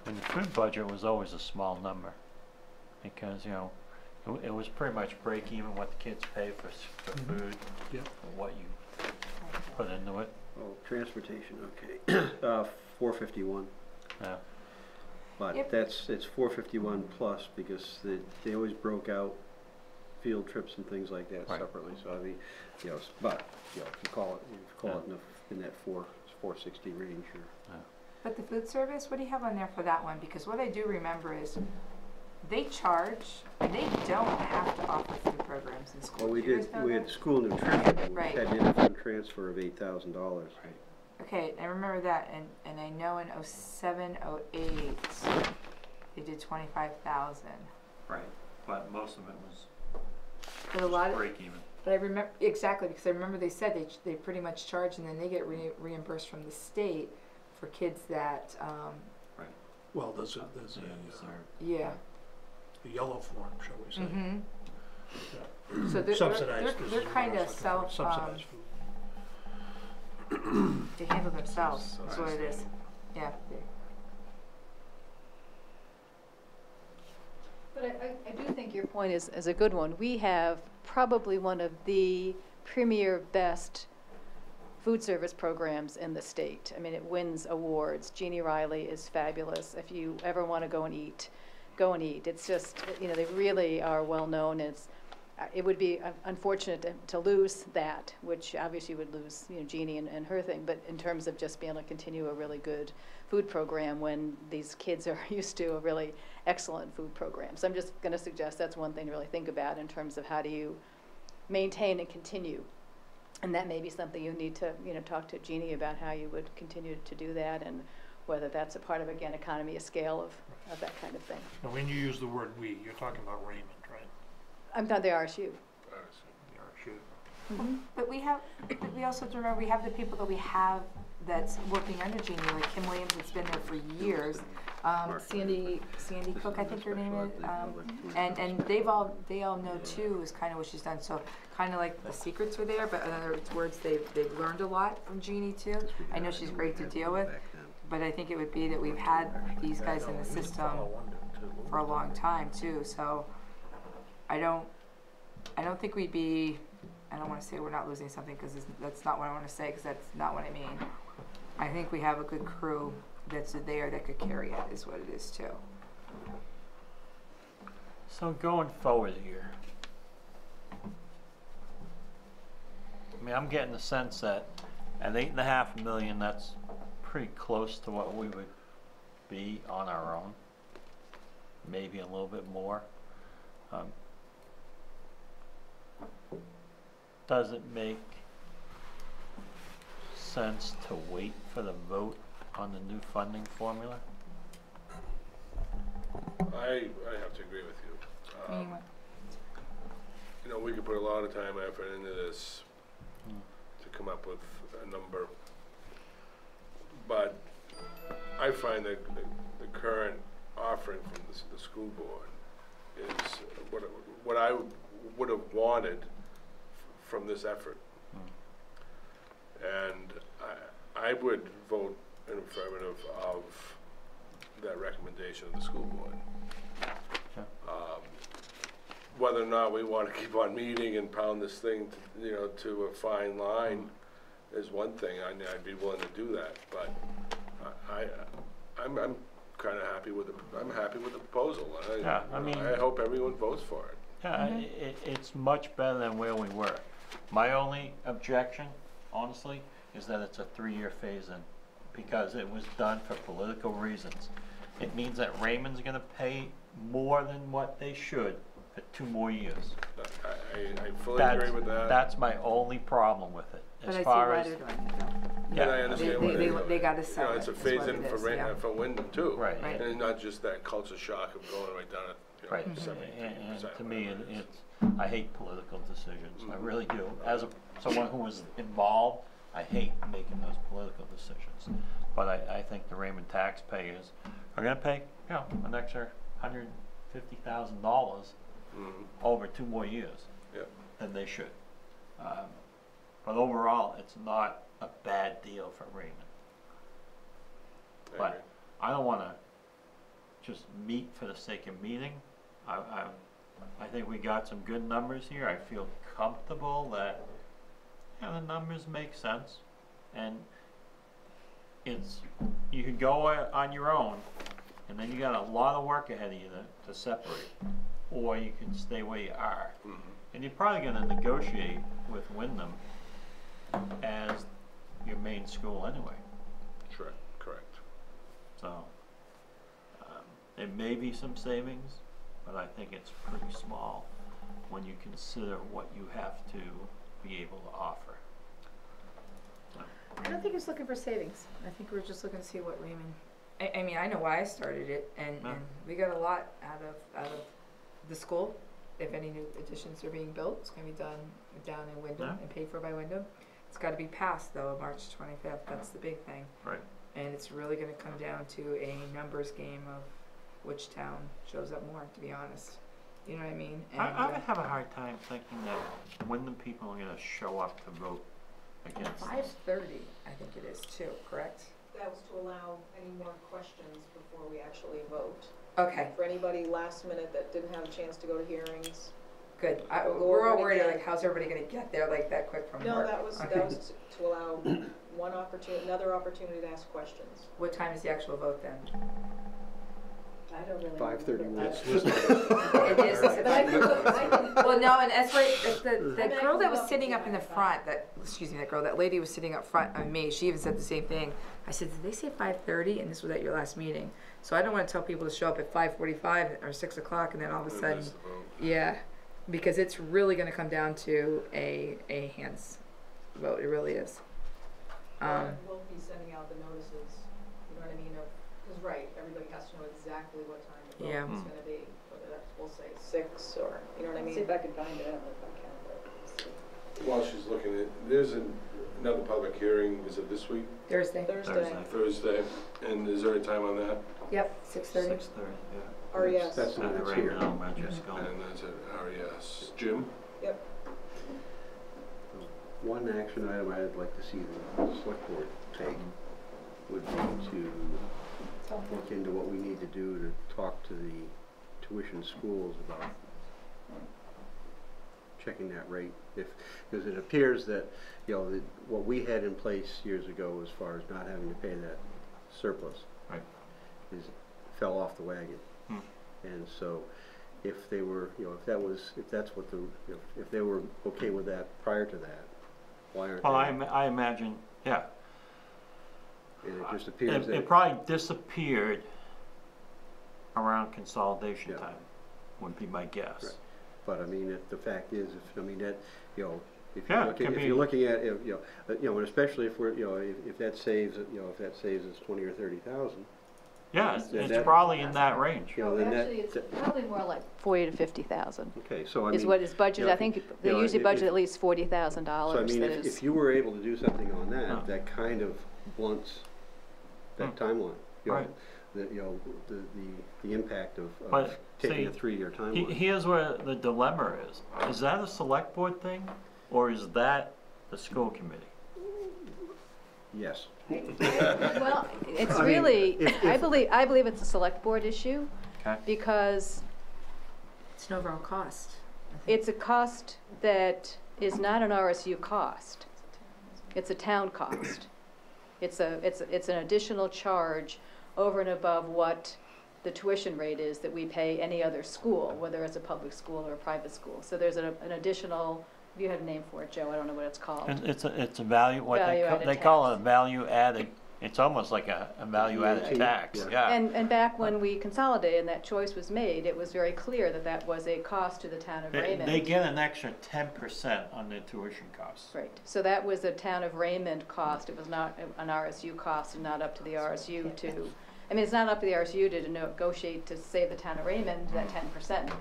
And the food budget was always a small number, because, you know, it was pretty much break even what the kids pay for Mhm. food, Yep. for what you put into it. Oh, transportation, okay. 451. Yeah. But Yep. it's 451 plus because they always broke out field trips and things like that Right. separately. So I mean, you know, but you know, if you call it Yeah. in that 460 range. Or, But the food service, what do you have on there for that one? Because what I do remember is they charge, and they don't have to offer food programs in school. well, Do you guys know we that? had school nutrition. We Right. had in a fund transfer of $8,000. Right. Okay, I remember that, and I know in 07, 08, they did 25,000. Right. But most of it was But a lot of, break even. but I remember, exactly, because I remember they said they pretty much charge, and then they get reimbursed from the state for kids that, Well, there's Yeah, yeah. a yellow form, shall we say. Mm-hmm. Yeah. So they're Subsidized. this they're is what I kind was of looking for, self, subsidized food. they handle themselves, is what it is. Yeah. But I do think your point is a good one. We have probably one of the premier best food service programs in the state. I mean, it wins awards. Jeannie Riley is fabulous. If you ever want to go and eat, go and eat. It's just, you know, they really are well known. It would be unfortunate to lose that, which obviously would lose, you know, Jeannie and her thing, but in terms of just being able to continue a really good food program when these kids are used to a really excellent food program. So I'm just going to suggest that's one thing to really think about in terms of how do you maintain and continue. And that may be something you need to, you know, talk to Jeannie about how you would continue to do that and whether that's a part of, again, economy of scale of that kind of thing. Now, when you use the word "we," you're talking about Raymond, right? I'm not the RSU. The RSU. But we also have to remember, we have the people that we have that's working under Jeannie, like Kim Williams, that's been there for years. Sandy Cook, I think her name is, and they all know too, is kind of what she's done. So kind of like the secrets are there, but in other words, they've learned a lot from Jeannie too. I know she's great to deal with, but I think it would be that we've had these guys in the system for a long time too. So I don't think we'd be, I don't want to say we're not losing something because that's not what I want to say, because that's not what I mean. I think we have a good crew that's there that could carry it, is what it is too. So going forward here, I mean, I'm getting the sense that at $8.5 million, that's pretty close to what we would be on our own. Maybe a little bit more. Does it make sense to wait for the vote on the new funding formula? I have to agree with you. Anyway. You know, we could put a lot of time, effort into this to come up with a number, but I find that the current offering from the school board is what I would have wanted from this effort. And I would vote in affirmative of that recommendation of the school board. Whether or not we want to keep on meeting and pound this thing, to a fine line, is one thing. I'd be willing to do that, but I'm kind of happy with the proposal. I hope everyone votes for it. Yeah, it's much better than where we were. My only objection, honestly, is that it's a 3-year phase-in, because it was done for political reasons. It means that Raymond's going to pay more than what they should for 2 more years. I fully agree with that. That's my only problem with it. But I see why they're doing it though. Yeah, I understand. They got to sell it. It's a is what phase-in it is, for yeah. Wyndham too. Right. Right. And not just that culture shock of going right down Right, and 70%, to me, whatever it is. it's, I hate political decisions, I really do. As someone who was involved, I hate making those political decisions. But I think the Raymond taxpayers are gonna pay, you know, an extra $150,000 over 2 more years Yep. than they should. But overall, it's not a bad deal for Raymond. I But agree. I don't wanna just meet for the sake of meeting. I think we got some good numbers here. I feel comfortable that, yeah, the numbers make sense. And you can go on your own, and then you got a lot of work ahead of you to separate. Or you can stay where you are. And you're probably gonna negotiate with Wyndham as your main school anyway. Correct. So, there may be some savings, but I think it's pretty small when you consider what you have to be able to offer. I don't think he's looking for savings. I think we're just looking to see what Raymond. I mean, I know why I started it, and we got a lot out of the school. If any new additions are being built, it's going to be done down in Wyndham and paid for by Wyndham. It's got to be passed though, March 25th. That's the big thing. Right. And it's really going to come down to a numbers game of which town shows up more. To be honest, you know what I mean. And, I have a hard time thinking that Wyndham people are gonna show up to vote against this. 5:30, I think it is too. Correct. That was to allow any more questions before we actually vote. Okay. For anybody last minute that didn't have a chance to go to hearings. Good. We'll go We're over all it worried, again. like, how's everybody gonna get there like that quick from No, work? that was to allow another opportunity to ask questions. What time is the actual vote then? I don't really. 5:31. It's listed. It is. But I can- Well, no, and that's right. The I girl that can was go sitting see up in the my front, that lady was sitting up front of me. She even said the same thing. I said, did they say 5:30? And this was at your last meeting. So I don't want to tell people to show up at 5:45 or 6 o'clock, and then all of a sudden, yeah, because it's really going to come down to a hands vote. It really is. We'll be sending out the notices, you know what I mean, because everybody has to know exactly what time the Yeah. vote is gonna be, whether that's, we'll say 6 or, you know what I mean? See if I can find it out if I can. While she's looking at, there's another public hearing, is it this week? Thursday. Thursday, and is there a time on that? Yep, 6:30. 6:30, yeah. RES. That's the At one the that's here. Raymond Elementary School. And that's at RES. Jim? Yep. One action item I'd like to see the select board take would be to look into what we need to do to talk to the tuition schools about checking that rate. Because it appears that, you know, what we had in place years ago as far as not having to pay that surplus fell off the wagon. And so if they were, you know, if they were okay with that prior to that, why aren't Well, they? I imagine, yeah. And it just appears that. It probably disappeared around consolidation Yeah. time, would be my guess. Right. But I mean, the fact is, that, you know, if Yeah, you're it looking, could if be- you're looking at, and especially if we're, if that saves, if that saves us 20 or 30,000, Yeah, Then it's that- probably in that range. then that. Actually, it's probably more like 40 to 50,000 Okay, so I is mean. what is budgeted. you know, I think they you know, usually if- budget if- at least $40,000. So I mean, that if is- you were able to do something on Huh. that kind of blunts that timeline. You know, Right. The impact of But, taking a see, 3-year timeline. Here's where the dilemma is. Is that a select board thing, or is that the school committee? Yes. Well, it's I mean, really, if- I believe it's a select board issue Okay. because It's an overall cost. it's a cost that is not an RSU cost. It's a town cost. It's an additional charge over and above what the tuition rate is that we pay any other school, whether it's a public school or a private school. So there's an additional, you had a name for it, Joe, I don't know what it's called. It's a value, what Value-added they call tax. it a value added, it's almost like a value added VAT, tax, yeah. yeah. And back when we consolidated and that choice was made, it was very clear that that was a cost to the town of Raymond. They get an extra 10% on their tuition costs. Right, so that was a town of Raymond cost, it was not an RSU cost and not up to the RSU to, I mean, it's not up to the RSU to negotiate to save the town of Raymond that 10%.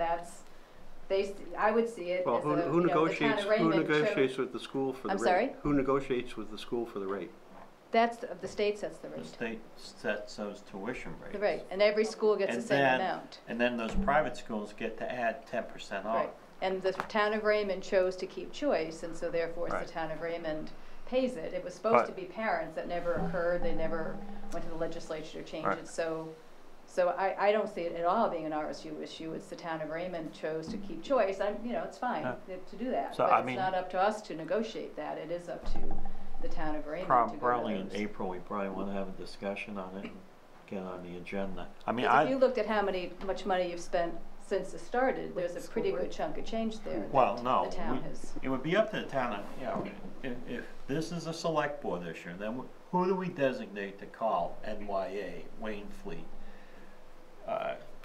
I would see it Well, as who the town of negotiates Raymond with the school for the rate? I'm sorry? Who negotiates with the school for the rate? the state sets the The rate. state sets those tuition rates. The rate, and every school gets the And same then- amount. And then those private schools get to add 10% off. Right, and the town of Raymond chose to keep choice, and so therefore it's Right. the town of Raymond pays it. It was supposed to But- be parents, that never occurred, they never went to the legislature to change Right. it, so I don't see it at all being an RSU issue. It's the town of Raymond chose to keep choice, it's fine Yeah. to do that, So, but I it's mean- not up to us to negotiate that, it is up to the town of Raymond to go to Probably in those. April, we probably want to have a discussion on it and get on the agenda. I mean, Because if you looked at much money you've spent since it started, there's the a school pretty board? good chunk of change there well, that no, the town has. it would be up to the town, if this is a select board issue, then who do we designate to call NYA, Wayne Fleet,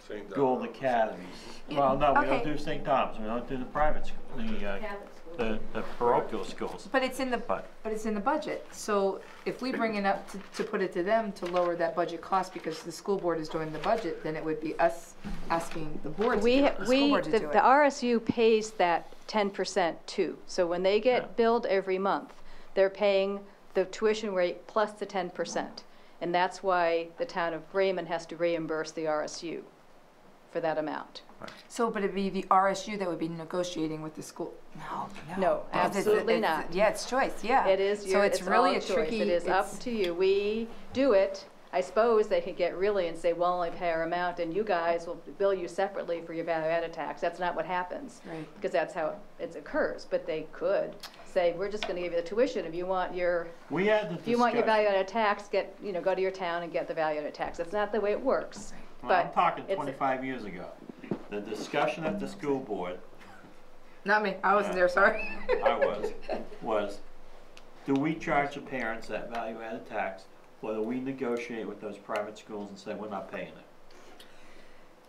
St. Gould Thomas. Academies? Well, no, we don't Okay. do St. Thomas, we don't do the private school, Catholic school. the parochial schools. But it's in the, But- but it's in the budget, so if we bring it up to put it to them to lower that budget cost because the school board is doing the budget, then it would be us asking the board to do it, the school board to do The it. RSU pays that 10% too. So when they Yeah. get billed every month, they're paying the tuition rate plus the 10%. And that's why the town of Raymond has to reimburse the RSU for that amount. So, but it'd be the RSU that would be negotiating with the school, no. No, Because it's- absolutely it's- not. Yeah, it's choice, yeah. It is So it's really all a choice. tricky, It is up it's- to you. We do it. I suppose they could get really and say, we'll only pay our amount and you guys will bill you separately for your value added tax. That's not what happens. Right. Because that's how it occurs. But they could say, we're just gonna give you the tuition. If you want your We had the If you want your discussion. value added tax, go to your town and get the value added tax. That's not the way it works. Well, I'm But talking it's a- 25 years ago. The discussion at the school board, Not me, I wasn't there, sorry. was, do we charge the parents that value added tax, or do we negotiate with those private schools and say, we're not paying it?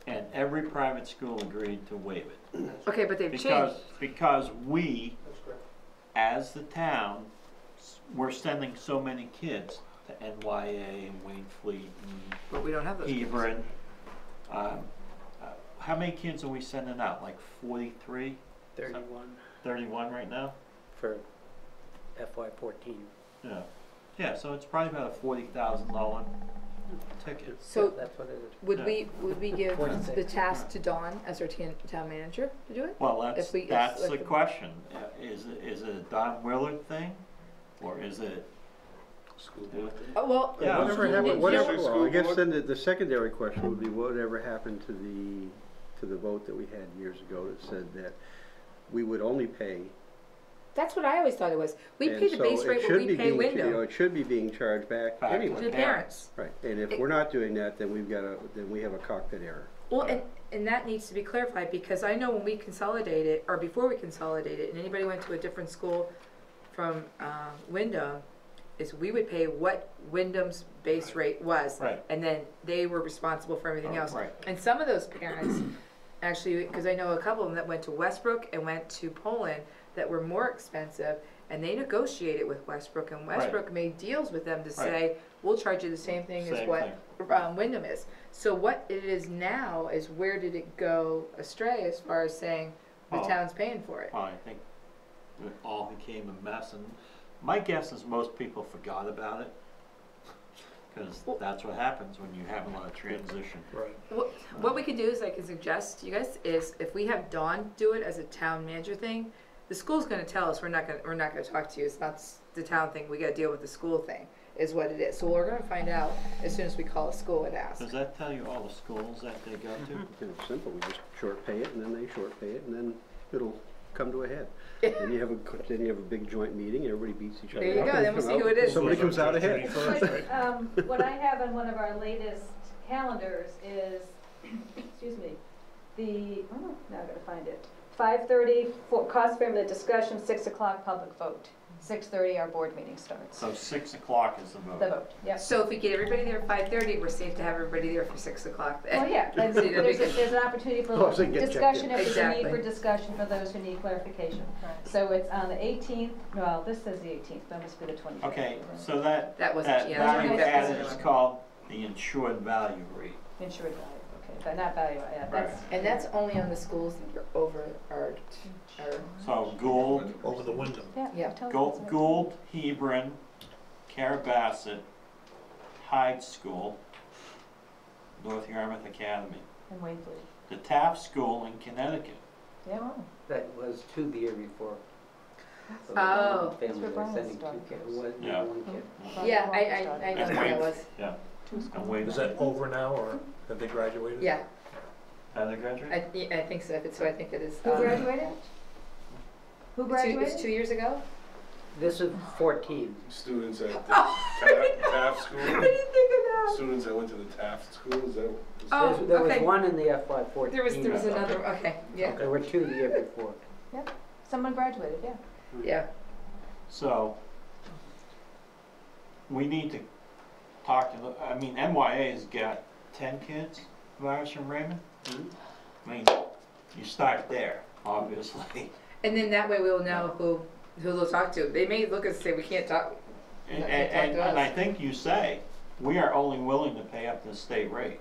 And every private school agreed to waive it. Okay, but they've changed. Because we, as the town, we're sending so many kids to NYA and Wayne Fleet But we don't have and those. Hebron. How many kids are we sending out? Like 43? 31 right now? for FY14. Yeah. Yeah, so it's probably about a $40,000 ticket. So That's what it is. would we give 46. the task to Dawn as our town manager to do it? Well, If we- if, that's like, the the- question. Is it a Don Willard thing? Or is it? School board. Oh, well. Yeah, Whatever school happened, board. whatever, School well, I guess board. then the secondary question would be whatever happened to the vote that we had years ago that said that we would only pay. That's what I always thought it was. We and pay the so base it rate what should we be pay being, Wyndham it should be being charged back Back. to anyway. the parents. Right, and if It- we're not doing that, then then we have a cockpit error. Well, and that needs to be clarified because I know when we consolidated, or before we consolidated, and anybody went to a different school from Wyndham, is we would pay what Wyndham's base rate was. Right. And then they were responsible for everything Oh, else. right. And some of those parents, actually, because I know a couple of them that went to Westbrook and went to Poland that were more expensive, and they negotiated with Westbrook, and Westbrook made deals with them to say, we'll charge you the same thing as Same what Wyndham is. So what it is now is where did it go astray as far as saying the Oh. town's paying for it? Well, I think it all became a mess, and my guess is most people forgot about it. Because Well- that's what happens when you have a lot of transition. Right. What we can do is I can suggest to you guys is if we have Dawn do it as a town manager thing, the school's gonna tell us we're not gonna talk to you. It's not the town thing. We gotta deal with the school thing is what it is. So we're gonna find out as soon as we call a school and ask. Does that tell you all the schools that they go to? It's simple, we just short pay it, and then they short pay it, and then it'll come to a head. Then you have a big joint meeting, everybody beats each other There you up, go, and then we'll come see out- who it is. Somebody comes out ahead. What I have on one of our latest calendars is, excuse me, now I gotta find it. 5:30 for cost family discussion, 6 o'clock public vote. 6:30 our board meeting starts. So 6 o'clock is the vote. The vote, yep. So if we get everybody there at 5:30, we're safe to have everybody there for 6 o'clock then. Well, yeah, and So you don't there's think- an opportunity for Oh, so you get checked discussion in. if there's a need Exactly. for discussion for those who need clarification. So it's on the 18th, well, this says the 18th, that must be the 25th. Okay, so that That wasn't, yeah, value that added wasn't is called the insured value rate. Insured value, okay, but not value, yeah, that's. And that's only on the schools that are over our, So Gould, Over the Wyndham. Yeah. tell us Gould, what's Gould, Hebron, Carrabassett, Hyde School, North Yarmouth Academy, in Waverly. the Taft School in Connecticut. Yeah, well, That was two the year before. So Oh. one family where was Brian's sending daughter two kids, goes. one Yeah. kid. yeah, I know who that was. Yeah. two schools. And Waverly. Is that over now, or have they graduated? Yeah, Have they graduated? I think so, if it's so, I think it is. Who graduated? Who It graduated? was 2 years ago? This is 14. Students at the Oh. Taft School? I didn't think of that. Students that went to the Taft School, is that? Oh, There was okay. one in the FY 14. There was another, okay, yeah, There were two the year before. Someone graduated, yeah. yeah. So, we need to talk to, I mean, MYA's got 10 kids, Virus and Raymond. I mean, you start there, obviously. And then that way we'll know who they'll talk to. They may look and say, we can't talk. And, They talk to and I us. think you say, we are only willing to pay up to the state rate.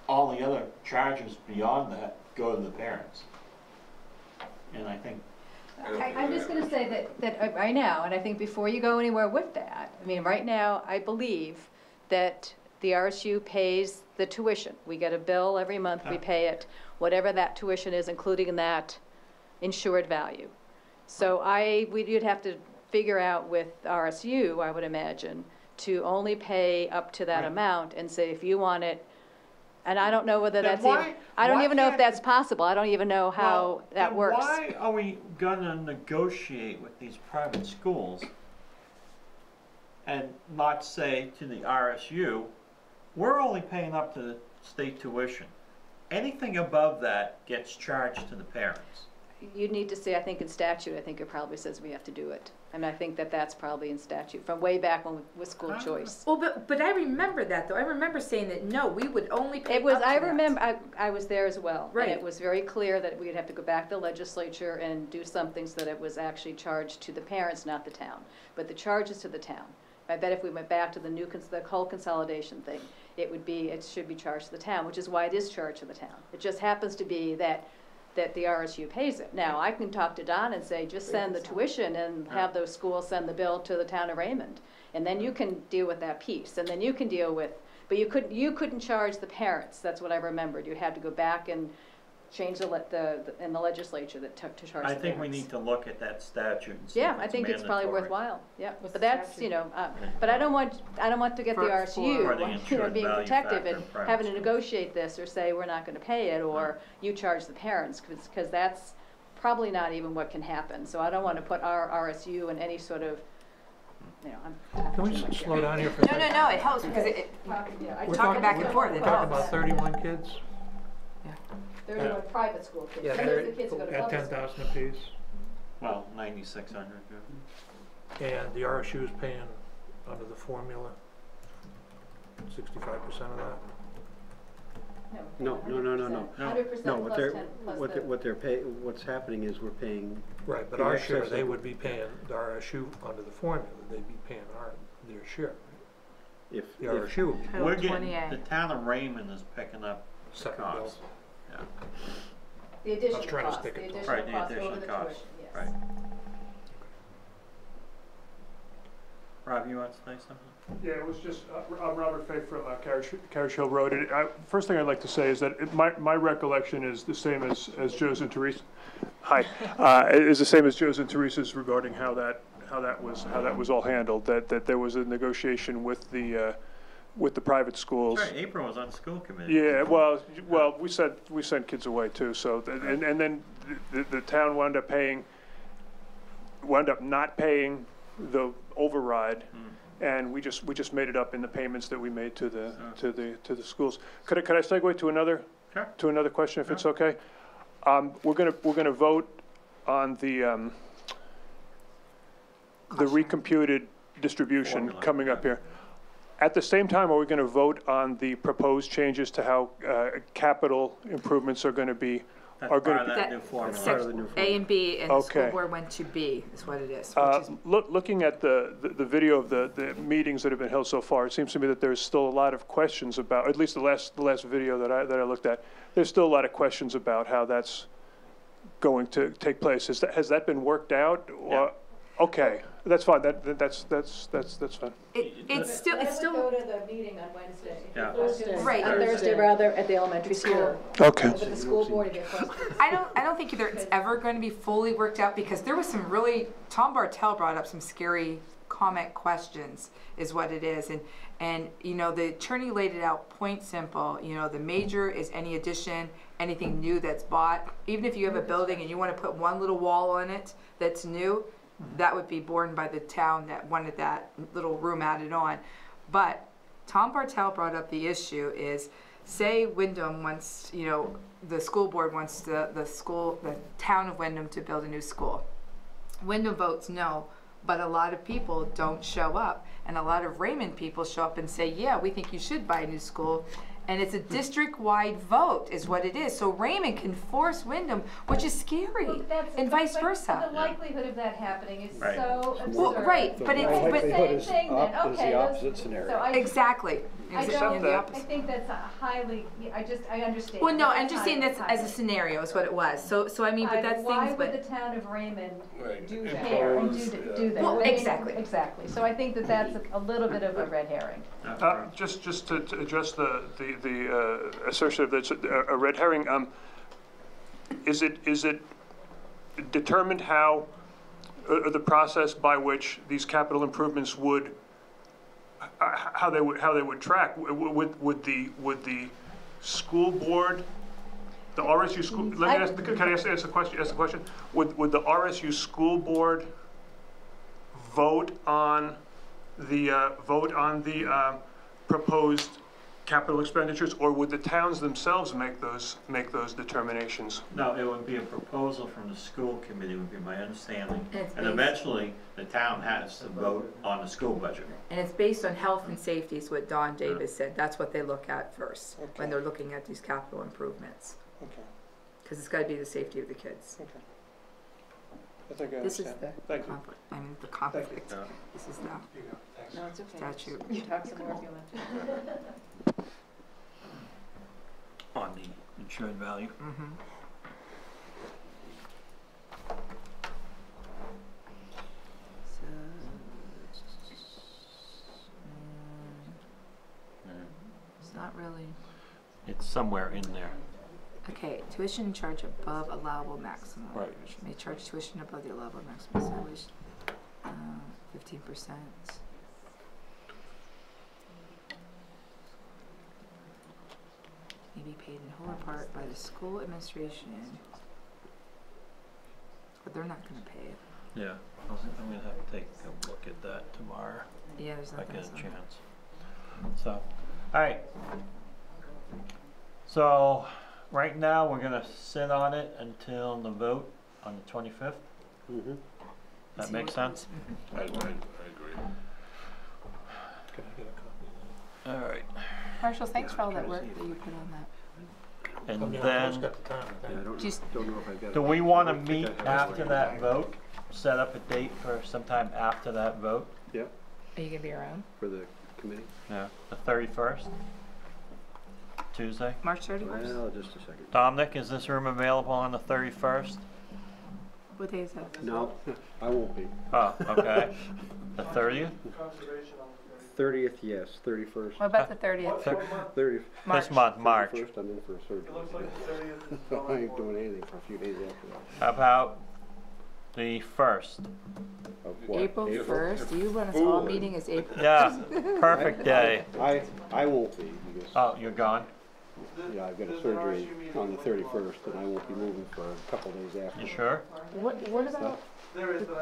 All the other charges beyond that go to the parents. And I think, I'm just gonna say that right now, and I think before you go anywhere with that, I mean, right now, I believe that the RSU pays the tuition. We get a bill every month, we pay it, whatever that tuition is, including that insured value. So we'd have to figure out with RSU, I would imagine, to only pay up to that Right. amount and say, if you want it, and I don't know whether Then that's even, why- I don't why even know if can't- that's possible. I don't even know how well, that then works. why are we gonna negotiate with these private schools and not say to the RSU, we're only paying up to the state tuition. Anything above that gets charged to the parents. You'd need to see, I think in statute, I think it probably says we have to do it. And I think that that's probably in statute, from way back when with school choice. Well, but I remember that though. I remember saying that, no, we would only pay It was, up to I that. remember, I was there as well. Right. And it was very clear that we'd have to go back to the legislature and do something so that it was actually charged to the parents, not the town. But the charge is to the town. I bet if we went back to the the whole consolidation thing, it should be charged to the town, which is why it is charged to the town. It just happens to be that the RSU pays it. Now, I can talk to Don and say, just send the tuition and have those schools send the bill to the town of Raymond. And then you can deal with that piece, and then you can deal with, but you couldn't charge the parents, that's what I remembered. You had to go back and change in the legislature to charge the parents. I think we need to look at that statute and see Yeah, if I think it's probably mandatory. worthwhile, yeah, What's but the that's, statute? you know, but I don't want to get the For RSU, the you know, insured being value protective factor and in private having to schools. negotiate this or say, we're not gonna pay it, or you charge the parents, cause that's probably not even what can happen, so I don't wanna put our RSU in any sort of, you know, I'm. Can we just slow down here for a No, second? no, it helps because We're talking back and forth, We're it talking helps. about 31 kids 31 private school kids, Yeah, some of the kids go to at public school. 10,000 apiece, Well, 9,600, yeah. and the RSU is paying under the formula 65% of that. No. 100% No, plus 10, plus the. what's happening is we're paying, Right, but In our excess share, of- they would be paying, the RSU under the formula, they'd be paying their share. if, The if, RSU would be Title We're getting, 28. the town of Raymond is picking up separate bill. costs. Yeah. The additional trying to cost, stick the it to- additional Right, the cost over additional the cost, tuition, yes. right. Rob, you want to say something? Yeah, it was just, I'm Robert Fay from Carriage Hill Road. First thing I'd like to say is that my recollection is the same as Joe's and Teresa. Hi, is the same as Joe's and Teresa's regarding how that was all handled. That there was a negotiation with the private schools. That's right, April was on the school committee. Yeah, well, we sent kids away too. So and then the town wound up not paying the override. And we just made it up in the payments that we made to the schools. Could I segue to another Sure. question if it's okay? We're gonna vote on the recomputed distribution Formula, coming up here. At the same time, are we gonna vote on the proposed changes to how capital improvements are gonna be That's are part going of to that That- new formula. part of the new A and B, and the school Okay. board went to B, is what it is, which is, Looking at the video of the meetings that have been held so far, it seems to me that there's still a lot of questions about, at least the last video that I looked at, there's still a lot of questions about how that's going to take place. Has that been worked out? Yeah. Okay, that's fine. That's fine. it's still, I would go to the meeting on Wednesday. Yeah. Right. On Thursday, rather, at the elementary school. Okay. With the school board, if you have questions. I don't think either it's ever going to be fully worked out, because there was some really, Tom Bartel brought up some scary comment questions, is what it is. And you know, the attorney laid it out point simple. You know, the major is any addition, anything new that's bought. Even if you have a building and you want to put one little wall on it that's new, that would be borne by the town that wanted that little room added on. But Tom Bartel brought up the issue is, say Wyndham wants, you know, the school board wants the town of Wyndham to build a new school. Wyndham votes no, but a lot of people don't show up. And a lot of Raymond people show up and say, yeah, we think you should buy a new school. And it's a district-wide vote is what it is. So Raymond can force Wyndham, which is scary, Well, and vice but versa. the likelihood of that happening is Right. so absurd. Well, right, The but it's, Right. but likelihood Same is thing then. is Okay, the those- opposite scenario. So I, exactly. I Exactly don't, the I opposite. think that's a highly, I understand. Well, no, That's I'm just saying that's highly- as a scenario is what it was. So I mean, but that's Why things, would but the town of Raymond Right. do Impose, care and yeah. do that? Well, Raymond- exactly. Exactly. So I think that that's a little bit of a red herring. Just to address the assertion that it's a red herring, is it determined how the process by which these capital improvements would how they would track? Would the school board, the RSU school? Let me ask. Can I ask the question? Ask the question. Would the RSU school board vote on the proposed capital expenditures, or would the towns themselves make those determinations? No, it would be a proposal from the school committee, would be my understanding. And it's And based- eventually, the town has to vote on the school budget. and it's based on health and safety is what Don Davis said. That's what they look at first when they're looking at these capital improvements. Okay. Because it's got to be the safety of the kids. Okay. I think I This is understand. the Thank you. conflict. I mean, the conflict. Yeah. This is the Here you go. Thanks. No, it's okay. statute. You talk some more if you want to. On the insured value. Mm-hmm. So, it's not really. It's somewhere in there. Okay, tuition charge above allowable maximum. Right. May charge tuition above the allowable maximum established, 15%. May be paid in whole or part by the school administration. But they're not gonna pay it. Yeah, I'm gonna have to take a look at that tomorrow, Yeah, there's if I nothing. get a else on chance. So, alright. So, right now, we're gonna sit on it until the vote on the 25th. Mhm. That See makes what sense? I agree. Alright, Marshall, thanks for all that work that you put on that. and Co's then, got the time, I Yeah, I think. Just- don't know if I've got. do it. we wanna I don't meet think I have it. after that vote? Set up a date for sometime after that vote? Yep, Are you gonna be around? for the committee. Yeah, the 31st? Tuesday? March 31st? Well, just a second. Dominic, is this room available on the 31st? What day is that? No, I won't be. Oh, okay. The 30th? 30th, yes, 31st. What about the 30th? 30th. March. This month, March. 31st, I'm in for a surgery. I ain't doing anything for a few days after that. How about the 1st? Of what? April 1st? Do you run us all meeting as April? Yeah, perfect day. I won't be because, Oh, you're gone? yeah, I've got a surgery on the 31st and I won't be moving for a couple days after. You sure? What about,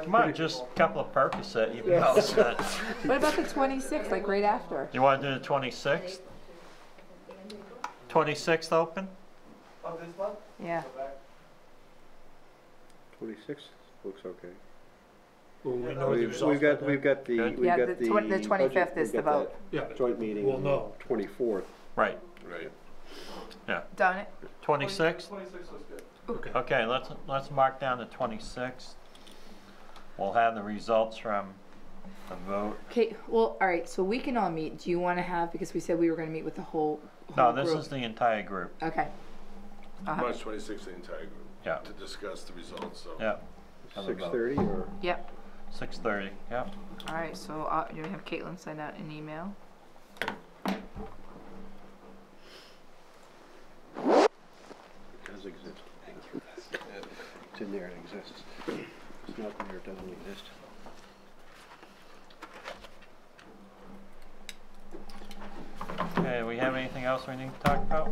Come on, just a couple of Percocet, you'll be all set. what about the 26th, like right after? You wanna do the 26th? 26th open? Yeah. 26th looks okay. Well, we know the results. We've got by the, Good. we've Yeah, got the the. 25th budget- is we've the got vote. Yeah. that Joint meeting We'll on know. the 24th. Right. Right. Done it? 26th? Okay, let's mark down the 26th. We'll have the results from the vote. Okay, well, all right, so we can all meet. Do you want to have, because we said we were going to meet with the whole No, this group. is the entire group. Okay. March 26th, the entire group. Yeah. To discuss the results, so. Yeah. Have a vote. 6:30 or? Yep. 6:30, yeah. All right, so you're going to have Caitlin send out an email. It does exist. It's in there, it exists. It's not there, it doesn't exist. Okay, we have anything else we need to talk about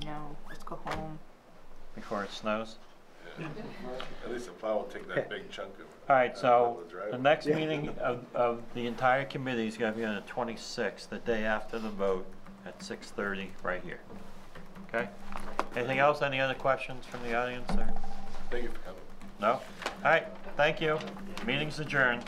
No, let's go home. before it snows? At least the plow will take that big chunk of. All right, so the driveway. the next meeting of the entire committee is gonna be on the 26th, the day after the vote, at 6:30, right here. Okay? Anything else? Any other questions from the audience, or? Thank you for coming. No? All right, thank you. Meeting's adjourned.